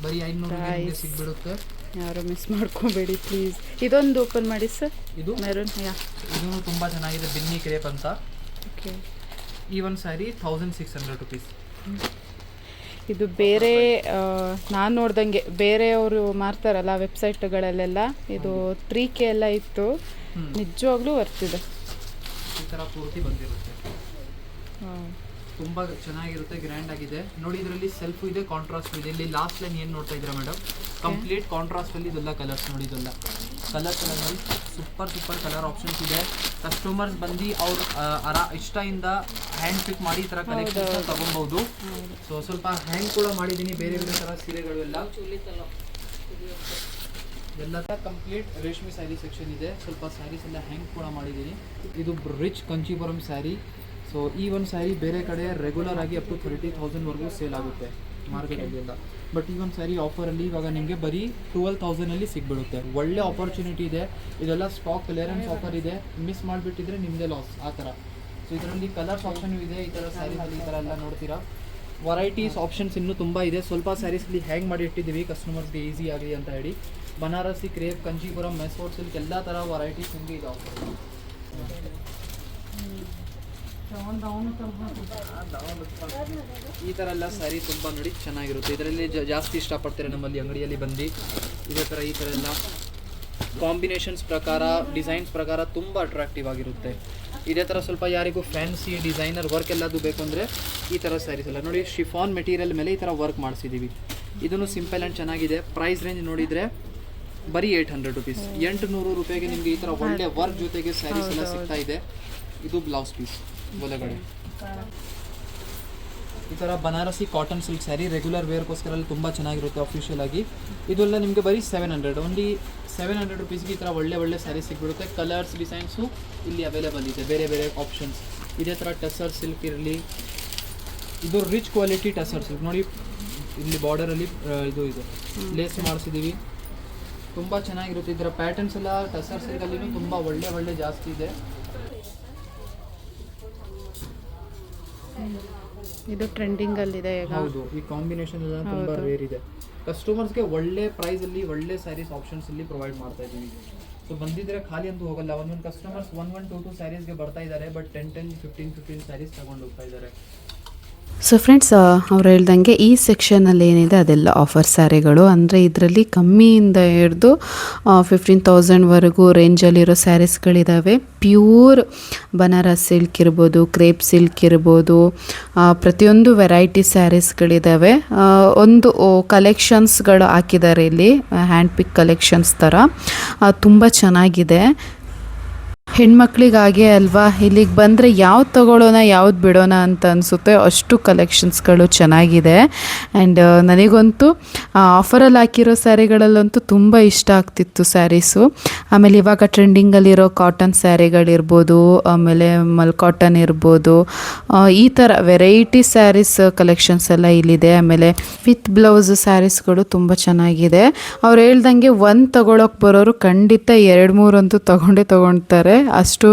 S2: ಬರೀ 500 ಸಿಗ್ಬಿಡುತ್ತೆ.
S1: ಯಾರು ಮಿಸ್ ಮಾಡ್ಕೋಬೇಡಿ ಪ್ಲೀಸ್. ಇದೊಂದು ಓಪನ್ ಮಾಡಿ ಸರ್. ಇದು ಮೆರೂನ್,
S2: ಇದೂ ತುಂಬ ಚೆನ್ನಾಗಿದೆ, ಬಿನ್ನಿ ಕ್ರೇಪ್ ಅಂತ. ಈ ಒಂದು ಸ್ಯಾರಿ 1600 ರೂಪೀಸ್.
S1: ಇದು ಬೇರೆ ನಾನು ನೋಡ್ದಂಗೆ ಬೇರೆಯವರು ಮಾರ್ತಾರಲ್ಲ ವೆಬ್ಸೈಟ್ಗಳಲ್ಲೆಲ್ಲ ಇದು 3K ಎಲ್ಲ ಇತ್ತು. ನಿಜವಾಗ್ಲೂ ವರ್ತಿದೆ.
S2: ಥರ ಪೂರ್ತಿ ಬಂದಿರುತ್ತೆ. ತುಂಬ ಚೆನ್ನಾಗಿರುತ್ತೆ, ಗ್ರ್ಯಾಂಡ್ ಆಗಿದೆ ನೋಡಿ. ಇದರಲ್ಲಿ ಸೆಲ್ಫ್ ಇದೆ, ಕಾಂಟ್ರಾಸ್ಟ್ ಇದೆ. ಇಲ್ಲಿ ಲಾಸ್ಟ್ ಲೈನ್ ಏನು ನೋಡ್ತಾ ಇದ್ದೀರಾ ಮೇಡಮ್, ಕಂಪ್ಲೀಟ್ ಕಾಂಟ್ರಾಸ್ಟಲ್ಲಿ ಇದೆಲ್ಲ ಕಲರ್ಸ್ ನೋಡಿ. ಇದೆಲ್ಲ ಕಲರ್ ಸೂಪರ್ ಕಲರ್ ಆಪ್ಷನ್ಸ್ ಇದೆ. ಕಸ್ಟಮರ್ಸ್ ಬಂದು ಅವ್ರ ಇಷ್ಟದಿಂದ ಹ್ಯಾಂಡ್ ಪಿಕ್ ಮಾಡಿ ಈ ಥರ ಕಲೆಕ್ಷನ್ ತಗೊಬೋದು. ಸೊ ಸ್ವಲ್ಪ ಹ್ಯಾಂಡ್ ಕೂಡ ಮಾಡಿದ್ದೀನಿ ಬೇರೆ ಬೇರೆ ಥರ ಸೀರೆಗಳು ಎಲ್ಲ ಕಂಪ್ಲೀಟ್ ರೇಷ್ಮೆ ಸ್ಯಾರಿ ಸೆಕ್ಷನ್ ಇದೆ. ಸ್ವಲ್ಪ ಸ್ಯಾರೀಸ್ ಎಲ್ಲ ಹ್ಯಾಂಗ್ ಕೂಡ ಮಾಡಿದ್ದೀನಿ. ಇದು ರಿಚ್ ಕಂಚೀಪುರಂ ಸ್ಯಾರಿ. ಸೊ ಈ ಒಂದು ಸ್ಯಾರಿ ಬೇರೆ ಕಡೆ ರೆಗ್ಯುಲರ್ ಆಗಿ ಅಪ್ ಟು 30,000ವರೆಗೂ ಸೇಲ್ ಆಗುತ್ತೆ ಮಾರ್ಕೆಟಲ್ಲೆಲ್ಲ. ಬಟ್ ಈ ಒಂದು ಸ್ಯಾರಿ ಆಫರಲ್ಲಿ ಇವಾಗ ನಿಮಗೆ ಬರೀ 12,000ಅಲ್ಲಿ ಸಿಗ್ಬಿಡುತ್ತೆ. ಒಳ್ಳೆ ಆಪರ್ಚುನಿಟಿ ಇದೆ. ಇದೆಲ್ಲ ಸ್ಟಾಕ್ ಕ್ಲಿಯರೆನ್ಸ್ ಆಫರ್ ಇದೆ, ಮಿಸ್ ಮಾಡಿಬಿಟ್ಟಿದ್ರೆ ನಿಮ್ಮದೇ ಲಾಸ್ ಆ ಥರ. ಸೊ ಇದರಲ್ಲಿ ಕಲರ್ಸ್ ಆಪ್ಷನ್ ಇದೆ. ಈ ಥರ ಸ್ಯಾರೀಸಲ್ಲಿ ಈ ಥರ ಎಲ್ಲ ನೋಡ್ತೀರಾ. ವೆರೈಟೀಸ್ ಆಪ್ಷನ್ಸ್ ಇನ್ನೂ ತುಂಬ ಇದೆ. ಸ್ವಲ್ಪ ಸ್ಯಾರೀಸಲ್ಲಿ ಹ್ಯಾಂಗ್ ಮಾಡಿ ಇಟ್ಟಿದ್ದೀವಿ ಕಸ್ಟಮರ್ಸ್ಗೆ ಈಸಿ ಆಗಲಿ ಅಂತ ಹೇಳಿ. ಬನಾರಸಿ, ಕ್ರೇಪ್, ಕಂಚೀಪುರಂ, ಮೆಸ್ಫೋರ್ಟ್ ಸಿಲ್ಕ್ ಎಲ್ಲ ಥರ ವೆರೈಟೀಸ್ ನಿಮಗೆ ಇದೆ ಆಫರ್. ಈ ಥರ ಎಲ್ಲ ಸ್ಯಾರಿ ತುಂಬ ನೋಡಿ ಚೆನ್ನಾಗಿರುತ್ತೆ. ಇದರಲ್ಲಿ ಜಾಸ್ತಿ ಇಷ್ಟಪಡ್ತಾರೆ ನಮ್ಮಲ್ಲಿ ಅಂಗಡಿಯಲ್ಲಿ ಬಂದು. ಇದೇ ಥರ ಈ ಥರ ಎಲ್ಲ ಕಾಂಬಿನೇಷನ್ಸ್ ಪ್ರಕಾರ, ಡಿಸೈನ್ಸ್ ಪ್ರಕಾರ ತುಂಬ ಅಟ್ರಾಕ್ಟಿವ್ ಆಗಿರುತ್ತೆ. ಇದೇ ಥರ ಸ್ವಲ್ಪ ಯಾರಿಗೂ ಫ್ಯಾನ್ಸಿ ಡಿಸೈನರ್ ವರ್ಕ್ ಎಲ್ಲದು ಬೇಕು ಅಂದರೆ ಈ ಥರ ಸ್ಯಾರೀಸ್ ಎಲ್ಲ ನೋಡಿ. ಶಿಫಾನ್ ಮೆಟೀರಿಯಲ್ ಮೇಲೆ ಈ ಥರ ವರ್ಕ್ ಮಾಡಿಸಿದ್ದೀವಿ. ಇದನ್ನು ಸಿಂಪಲ್ ಆ್ಯಂಡ್ ಚೆನ್ನಾಗಿದೆ. ಪ್ರೈಸ್ ರೇಂಜ್ ನೋಡಿದರೆ ಬರೀ 800 ರುಪೀಸ್. 800 ರೂಪಾಯಿಗೆ ನಿಮಗೆ ಈ ಥರ ಒಳ್ಳೆ ವರ್ಕ್ ಜೊತೆಗೆ ಸ್ಯಾರೀಸ್ ಎಲ್ಲ ಸಿಗ್ತಾ ಇದೆ. ಇದು ಬ್ಲೌಸ್ ಪೀಸ್ ಒಳಗಡೆ ಈ ಥರ Banarasi cotton silk saree regular ವೇರ್ಗೋಸ್ಕರ ತುಂಬ ಚೆನ್ನಾಗಿರುತ್ತೆ ಅಫಿಷಿಯಲ್ ಆಗಿ. ಇದೆಲ್ಲ ನಿಮಗೆ ಬರೀ 700, ಓನ್ಲಿ 700 ರುಪೀಸ್ಗೆ ಈ ಥರ ಒಳ್ಳೆ ಸ್ಯಾರಿ ಸಿಗ್ಬಿಡುತ್ತೆ. ಕಲರ್ಸ್ ಡಿಸೈನ್ಸು ಇಲ್ಲಿ ಅವೈಲೇಬಲ್ ಇದೆ, ಬೇರೆ ಬೇರೆ ಆಪ್ಷನ್ಸ್. ಇದೇ ಥರ ಟಸರ್ ಸಿಲ್ಕ್ ಇರಲಿ, ಇದು ರಿಚ್ ಕ್ವಾಲಿಟಿ ಟಸರ್ ಸಿಲ್ಕ್ ನೋಡಿ. ಇಲ್ಲಿ ಬಾರ್ಡರಲ್ಲಿ ಇದು ಇದೆ, ಲೇಸ್ ಮಾಡಿಸಿದ್ದೀವಿ. ತುಂಬ ಚೆನ್ನಾಗಿರುತ್ತೆ. ಇದರ ಪ್ಯಾಟರ್ನ್ಸ್ ಎಲ್ಲ ಟಸರ್ ಸಿಲ್ಕಲ್ಲಿ ತುಂಬ ಒಳ್ಳೆ ಜಾಸ್ತಿ ಇದೆ.
S1: ಇದು ಟ್ರೆಂಡಿಂಗಲ್ಲಿದೆ ಈಗ.
S2: ಹೌದು, ಈ ಕಾಂಬಿನೇಷನ್ ಎಲ್ಲ ತುಂಬ ರೇರ್ ಇದೆ. ಕಸ್ಟಮರ್ಸ್ಗೆ ಒಳ್ಳೆ ಪ್ರೈಸಲ್ಲಿ ಒಳ್ಳೆ ಸ್ಯಾರೀಸ್ ಆಪ್ಷನ್ಸ್ ಇಲ್ಲಿ ಪ್ರೊವೈಡ್ ಮಾಡ್ತಾ ಇದ್ದೀವಿ. ಸೊ ಬಂದಿದ್ರೆ ಖಾಲಿ ಅಂತೂ ಹೋಗಲ್ಲ. ಒಂದೊಂದು ಕಸ್ಟಮರ್ಸ್ 1-2 ಸ್ಯಾರೀಸ್ಗೆ ಬರ್ತಾ ಇದ್ದಾರೆ, ಬಟ್ 10, 15 ಸ್ಯಾರೀಸ್ ತಗೊಂಡು ಹೋಗ್ತಾ ಇದ್ದಾರೆ.
S1: ಸೊ ಫ್ರೆಂಡ್ಸ್, ಅವ್ರು ಹೇಳ್ದಂಗೆ ಈ ಸೆಕ್ಷನಲ್ಲಿ ಏನಿದೆ ಅದೆಲ್ಲ ಆಫರ್ ಸ್ಯಾರಿಗಳು. ಅಂದರೆ ಇದರಲ್ಲಿ ಕಮ್ಮಿಯಿಂದ ಹಿಡಿದು 15,000ವರೆಗೂ ರೇಂಜಲ್ಲಿರೋ ಸ್ಯಾರೀಸ್ಗಳಿದ್ದಾವೆ. ಪ್ಯೂರ್ ಬನಾರಸ್ ಸಿಲ್ಕ್ ಇರ್ಬೋದು, ಕ್ರೇಪ್ ಸಿಲ್ಕ್ ಇರ್ಬೋದು, ಪ್ರತಿಯೊಂದು ವೆರೈಟಿ ಸ್ಯಾರೀಸ್ಗಳಿದ್ದಾವೆ. ಒಂದು ಕಲೆಕ್ಷನ್ಸ್ಗಳು ಹಾಕಿದ್ದಾರೆ ಇಲ್ಲಿ, ಹ್ಯಾಂಡ್ ಪಿಕ್ ಕಲೆಕ್ಷನ್ಸ್ ಥರ. ತುಂಬ ಚೆನ್ನಾಗಿದೆ. ಹೆಣ್ಮಕ್ಳಿಗಾಗೆ ಅಲ್ವಾ, ಇಲ್ಲಿಗೆ ಬಂದರೆ ಯಾವ್ದು ತೊಗೊಳ್ಳೋಣ ಯಾವ್ದು ಬಿಡೋಣ ಅಂತ ಅನಿಸುತ್ತೆ, ಅಷ್ಟು ಕಲೆಕ್ಷನ್ಸ್ಗಳು ಚೆನ್ನಾಗಿದೆ. ಆ್ಯಂಡ್ ನನಗಂತೂ ಆಫರಲ್ಲಿ ಹಾಕಿರೋ ಸ್ಯಾರಿಗಳಲ್ಲಂತೂ ತುಂಬ ಇಷ್ಟ ಆಗ್ತಿತ್ತು ಸ್ಯಾರೀಸು. ಆಮೇಲೆ ಇವಾಗ ಟ್ರೆಂಡಿಂಗಲ್ಲಿರೋ ಕಾಟನ್ ಸ್ಯಾರಿಗಳಿರ್ಬೋದು, ಆಮೇಲೆ ಮಲ್ ಕಾಟನ್ ಇರ್ಬೋದು, ಈ ಥರ ವೆರೈಟಿ ಸ್ಯಾರೀಸ್ ಕಲೆಕ್ಷನ್ಸ್ ಎಲ್ಲ ಇಲ್ಲಿದೆ. ಆಮೇಲೆ ವಿತ್ ಬ್ಲೌಸ್ ಸ್ಯಾರೀಸ್ಗಳು ತುಂಬ ಚೆನ್ನಾಗಿದೆ. ಅವ್ರು ಹೇಳ್ದಂಗೆ ಒಂದು ತೊಗೊಳಕ್ಕೆ ಬರೋರು ಖಂಡಿತ 2-3 ಅಂತೂ ತೊಗೊಳ್ತಾರೆ. ಅಷ್ಟು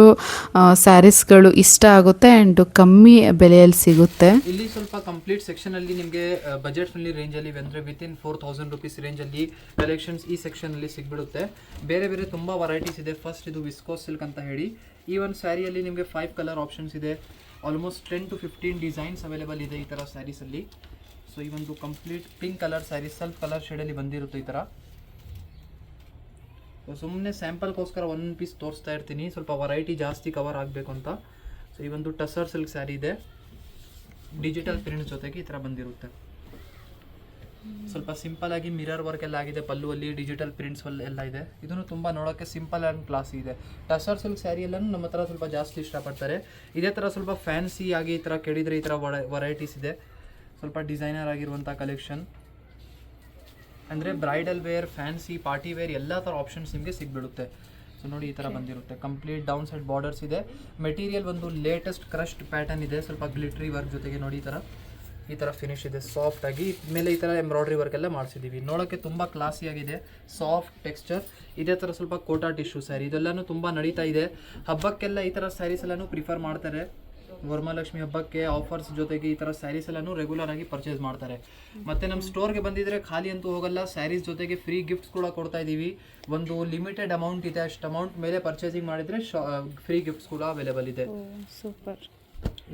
S1: ಸ್ಯಾರೀಸ್ಗಳು ಇಷ್ಟ ಆಗುತ್ತೆ ಆ್ಯಂಡ್ ಕಮ್ಮಿ ಬೆಲೆಯಲ್ಲಿ ಸಿಗುತ್ತೆ.
S2: ಇಲ್ಲಿ ಸ್ವಲ್ಪ ಕಂಪ್ಲೀಟ್ ಸೆಕ್ಷನಲ್ಲಿ ನಿಮಗೆ ಬಜೆಟ್ ಫ್ರೆಂಡ್ಲಿ ರೇಂಜಲ್ಲಿ ಅಂದರೆ ವಿತಿನ್ 4,000 ರುಪೀಸ್ ರೇಂಜಲ್ಲಿ ಕಲೆಕ್ಷನ್ಸ್ ಈ ಸೆಕ್ಷನಲ್ಲಿ ಸಿಗ್ಬಿಡುತ್ತೆ. ಬೇರೆ ಬೇರೆ ತುಂಬ ವೆರೈಟೀಸ್ ಇದೆ. ಫಸ್ಟ್ ಇದು ವಿಸ್ಕೋಸ್ ಸಿಲ್ಕ್ ಅಂತ ಹೇಳಿ. ಈ ಒಂದು ಸ್ಯಾರಿಯಲ್ಲಿ ನಿಮಗೆ 5 ಕಲರ್ ಆಪ್ಷನ್ಸ್ ಇದೆ. ಆಲ್ಮೋಸ್ಟ್ 10 to 15 ಡಿಸೈನ್ಸ್ ಅವೈಲೇಬಲ್ ಇದೆ ಈ ಥರ ಸ್ಯಾರೀಸಲ್ಲಿ. ಸೊ ಈ ಒಂದು ಕಂಪ್ಲೀಟ್ ಪಿಂಕ್ ಕಲರ್ ಸ್ಯಾರಿ ಸ್ವಲ್ಪ ಕಲರ್ ಶೇಡಲ್ಲಿ ಬಂದಿರುತ್ತೆ ಈ ಥರ. ಸುಮ್ಮನೆ ಸ್ಯಾಂಪಲ್ಗೋಸ್ಕರ ಒಂದು ಪೀಸ್ ತೋರಿಸ್ತಾ ಇರ್ತೀನಿ, ಸ್ವಲ್ಪ ವೆರೈಟಿ ಜಾಸ್ತಿ ಕವರ್ ಆಗಬೇಕು ಅಂತ. ಸೊ ಈ ಒಂದು ಟಸರ್ ಸಿಲ್ಕ್ ಸ್ಯಾರಿ ಇದೆ, ಡಿಜಿಟಲ್ ಪ್ರಿಂಟ್ ಜೊತೆಗೆ ಈ ಥರ ಬಂದಿರುತ್ತೆ. ಸ್ವಲ್ಪ ಸಿಂಪಲ್ ಆಗಿ ಮಿರರ್ ವರ್ಕ್ ಎಲ್ಲ ಆಗಿದೆ, ಪಲ್ಲುವಲ್ಲಿ ಡಿಜಿಟಲ್ ಪ್ರಿಂಟ್ಸ್ ಎಲ್ಲ ಇದೆ. ಇದನ್ನು ತುಂಬ ನೋಡೋಕ್ಕೆ ಸಿಂಪಲ್ ಆ್ಯಂಡ್ ಕ್ಲಾಸಿ ಇದೆ. ಟಸರ್ ಸಿಲ್ಕ್ ಸ್ಯಾರಿ ಎಲ್ಲನೂ ನಮ್ಮ ಹತ್ರ ಸ್ವಲ್ಪ ಜಾಸ್ತಿ ಇಷ್ಟಪಡ್ತಾರೆ. ಇದೇ ಥರ ಸ್ವಲ್ಪ ಫ್ಯಾನ್ಸಿ ಆಗಿ ಈ ಥರ ಕೇಳಿದರೆ ಈ ಥರ ವೆರೈಟೀಸ್ ಇದೆ. ಸ್ವಲ್ಪ ಡಿಸೈನರ್ ಆಗಿರುವಂಥ ಕಲೆಕ್ಷನ್ ಅಂದರೆ bridal wear, fancy, party wear ಎಲ್ಲ ಥರ ಆಪ್ಷನ್ಸ್ ನಿಮಗೆ ಸಿಗ್ಬಿಡುತ್ತೆ. ಸೊ ನೋಡಿ ಈ ಥರ ಬಂದಿರುತ್ತೆ. ಕಂಪ್ಲೀಟ್ ಡೌನ್ ಸೈಡ್ ಬಾರ್ಡರ್ಸ್ ಇದೆ. ಮೆಟೀರಿಯಲ್ ಒಂದು ಲೇಟೆಸ್ಟ್ ಕ್ರಶ್ಡ್ ಪ್ಯಾಟರ್ನ್ ಇದೆ, ಸ್ವಲ್ಪ ಗ್ಲಿಟ್ರಿ ವರ್ಕ್ ಜೊತೆಗೆ ನೋಡಿ ಈ ಥರ ಫಿನಿಶ್ ಇದೆ ಸಾಫ್ಟಾಗಿ. ಮೇಲೆ ಈ ಥರ ಎಂಬ್ರಾಯ್ಡ್ರಿ ವರ್ಕ್ ಎಲ್ಲ ಮಾಡಿಸಿದ್ದೀವಿ. ನೋಡೋಕ್ಕೆ ತುಂಬ ಕ್ಲಾಸಿಯಾಗಿದೆ, ಸಾಫ್ಟ್ ಟೆಕ್ಸ್ಚರ್. ಇದೇ ಥರ ಸ್ವಲ್ಪ ಕೋಟಾ ಟಿಶ್ಯೂ ಸ್ಯಾರಿ ಇದೆಲ್ಲನೂ ತುಂಬ ನಡೀತಾ ಇದೆ. ಹಬ್ಬಕ್ಕೆಲ್ಲ ಈ ಥರ ಸ್ಯಾರೀಸ್ ಎಲ್ಲನೂ ಪ್ರಿಫರ್ ಮಾಡ್ತಾರೆ. ವರಮಹಾಲಕ್ಷ್ಮಿ ಹಬ್ಬಕ್ಕೆ ಆಫರ್ಸ್ ಜೊತೆಗೆ ಈ ಥರ ಸ್ಯಾರೀಸ್ ಎಲ್ಲನೂ ರೆಗ್ಯುಲರ್ ಆಗಿ ಪರ್ಚೇಸ್ ಮಾಡ್ತಾರೆ. ಮತ್ತು ನಮ್ಮ ಸ್ಟೋರ್ಗೆ ಬಂದಿದ್ರೆ ಖಾಲಿ ಅಂತೂ ಹೋಗಲ್ಲ. ಸ್ಯಾರೀಸ್ ಜೊತೆಗೆ ಫ್ರೀ ಗಿಫ್ಟ್ಸ್ ಕೂಡ ಕೊಡ್ತಾ ಇದ್ದೀವಿ. ಒಂದು ಲಿಮಿಟೆಡ್ ಅಮೌಂಟ್ ಇದೆ, ಅಷ್ಟು ಅಮೌಂಟ್ ಮೇಲೆ ಪರ್ಚೇಸಿಂಗ್ ಮಾಡಿದರೆ ಫ್ರೀ ಗಿಫ್ಟ್ಸ್ ಕೂಡ ಅವೈಲೇಬಲ್ ಇದೆ.
S1: ಸೂಪರ್.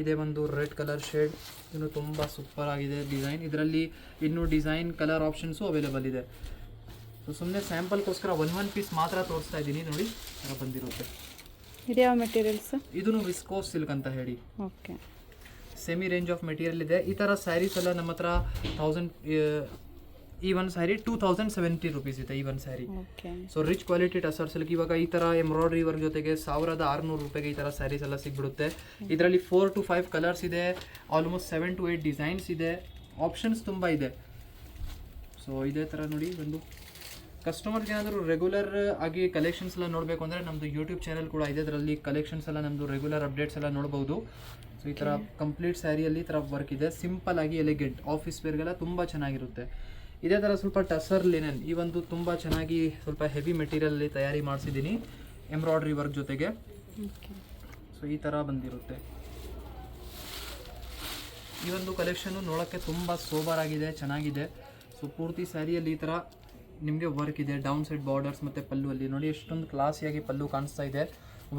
S2: ಇದೇ ಒಂದು ರೆಡ್ ಕಲರ್ ಶೇಡ್, ಇನ್ನು ತುಂಬ ಸೂಪರ್ ಆಗಿದೆ ಡಿಸೈನ್. ಇದರಲ್ಲಿ ಇನ್ನೂ ಡಿಸೈನ್ ಕಲರ್ ಆಪ್ಷನ್ಸು ಅವೈಲೇಬಲ್ ಇದೆ. ಸೊ ಸುಮ್ಮನೆ ಸ್ಯಾಂಪಲ್ಗೋಸ್ಕರ ಒಂದು ಪೀಸ್ ಮಾತ್ರ ತೋರಿಸ್ತಾ ಇದ್ದೀನಿ ನೋಡಿ, ಬಂದಿರುತ್ತೆ.
S1: ಇದ್ಯಾವ ಮೆಟೀರಿಯಲ್ಸ್?
S2: ಇದನ್ನು ವಿಸ್ಕೋಸ್ ಸಿಲ್ಕ್ ಅಂತ ಹೇಳಿ
S1: okay.
S2: Semi range of material ಇದೆ. ಈ ಥರ ಸ್ಯಾರೀಸ್ ಎಲ್ಲ ನಮ್ಮ ಹತ್ರ 1000 ಈ ಒಂದು ಸ್ಯಾರಿ 2070 ರುಪೀಸ್ ಇದೆ ಈ ಒಂದು sari.
S1: Okay.
S2: So rich quality tussar silk. ಇವಾಗ ಈ ಥರ ಎಂಬ್ರಾಯ್ಡ್ರಿ ವರ್ಕ್ ಜೊತೆಗೆ 1600 ರೂಪಾಯಿಗೆ ಈ ಥರ ಸ್ಯಾರೀಸ್ ಎಲ್ಲ ಸಿಗ್ಬಿಡುತ್ತೆ. ಇದರಲ್ಲಿ 4 to 5 ಕಲರ್ಸ್ ಇದೆ, ಆಲ್ಮೋಸ್ಟ್ 7 to 8 ಡಿಸೈನ್ಸ್ ಇದೆ, ಆಪ್ಷನ್ಸ್ ತುಂಬ ಇದೆ. ಸೊ ಇದೇ ಥರ ನೋಡಿ, ಒಂದು ಕಸ್ಟಮರ್ಗೆ ಏನಾದರೂ ರೆಗ್ಯುಲರ್ ಆಗಿ ಕಲೆಕ್ಷನ್ಸ್ ಎಲ್ಲ ನೋಡಬೇಕು ಅಂದರೆ ನಮ್ಮದು ಯೂಟ್ಯೂಬ್ ಚಾನಲ್ ಕೂಡ ಇದೆ, ಅದರಲ್ಲಿ ಕಲೆಕ್ಷನ್ಸ್ ಎಲ್ಲ ನಮ್ಮದು ರೆಗ್ಯುಲರ್ ಅಪ್ಡೇಟ್ಸ್ ಎಲ್ಲ ನೋಡ್ಬೋದು. ಸೊ ಈ ಥರ ಕಂಪ್ಲೀಟ್ ಸ್ಯಾರಿಯಲ್ಲಿ ಈ ಥರ ವರ್ಕ್ ಇದೆ, ಸಿಂಪಲ್ ಆಗಿ ಎಲಿಗೆಂಟ್ ಆಫೀಸ್ ವೇರ್ಗೆಲ್ಲ ತುಂಬ ಚೆನ್ನಾಗಿರುತ್ತೆ. ಇದೇ ಥರ ಸ್ವಲ್ಪ ಟಸರ್ ಲಿನೆನ್, ಈ ಒಂದು ತುಂಬ ಚೆನ್ನಾಗಿ ಸ್ವಲ್ಪ ಹೆವಿ ಮೆಟೀರಿಯಲಲ್ಲಿ ತಯಾರಿ ಮಾಡಿಸಿದ್ದೀನಿ ಎಂಬ್ರಾಯ್ಡ್ರಿ ವರ್ಕ್ ಜೊತೆಗೆ. ಸೊ ಈ ಥರ ಬಂದಿರುತ್ತೆ. ಈ ಒಂದು ಕಲೆಕ್ಷನ್ನು ನೋಡೋಕ್ಕೆ ತುಂಬ ಸೋಬರ್ ಆಗಿದೆ, ಚೆನ್ನಾಗಿದೆ. ಸೊ ಪೂರ್ತಿ ಸ್ಯಾರಿಯಲ್ಲಿ ಈ ಥರ ನಿಮಗೆ ವರ್ಕ್ ಇದೆ, ಡೌನ್ ಸೈಡ್ ಬಾರ್ಡರ್ಸ್ ಮತ್ತು ಪಲ್ಲುವಲ್ಲಿ ನೋಡಿ ಎಷ್ಟೊಂದು ಕ್ಲಾಸಿಯಾಗಿ ಪಲ್ಲು ಕಾಣಿಸ್ತಾ ಇದೆ.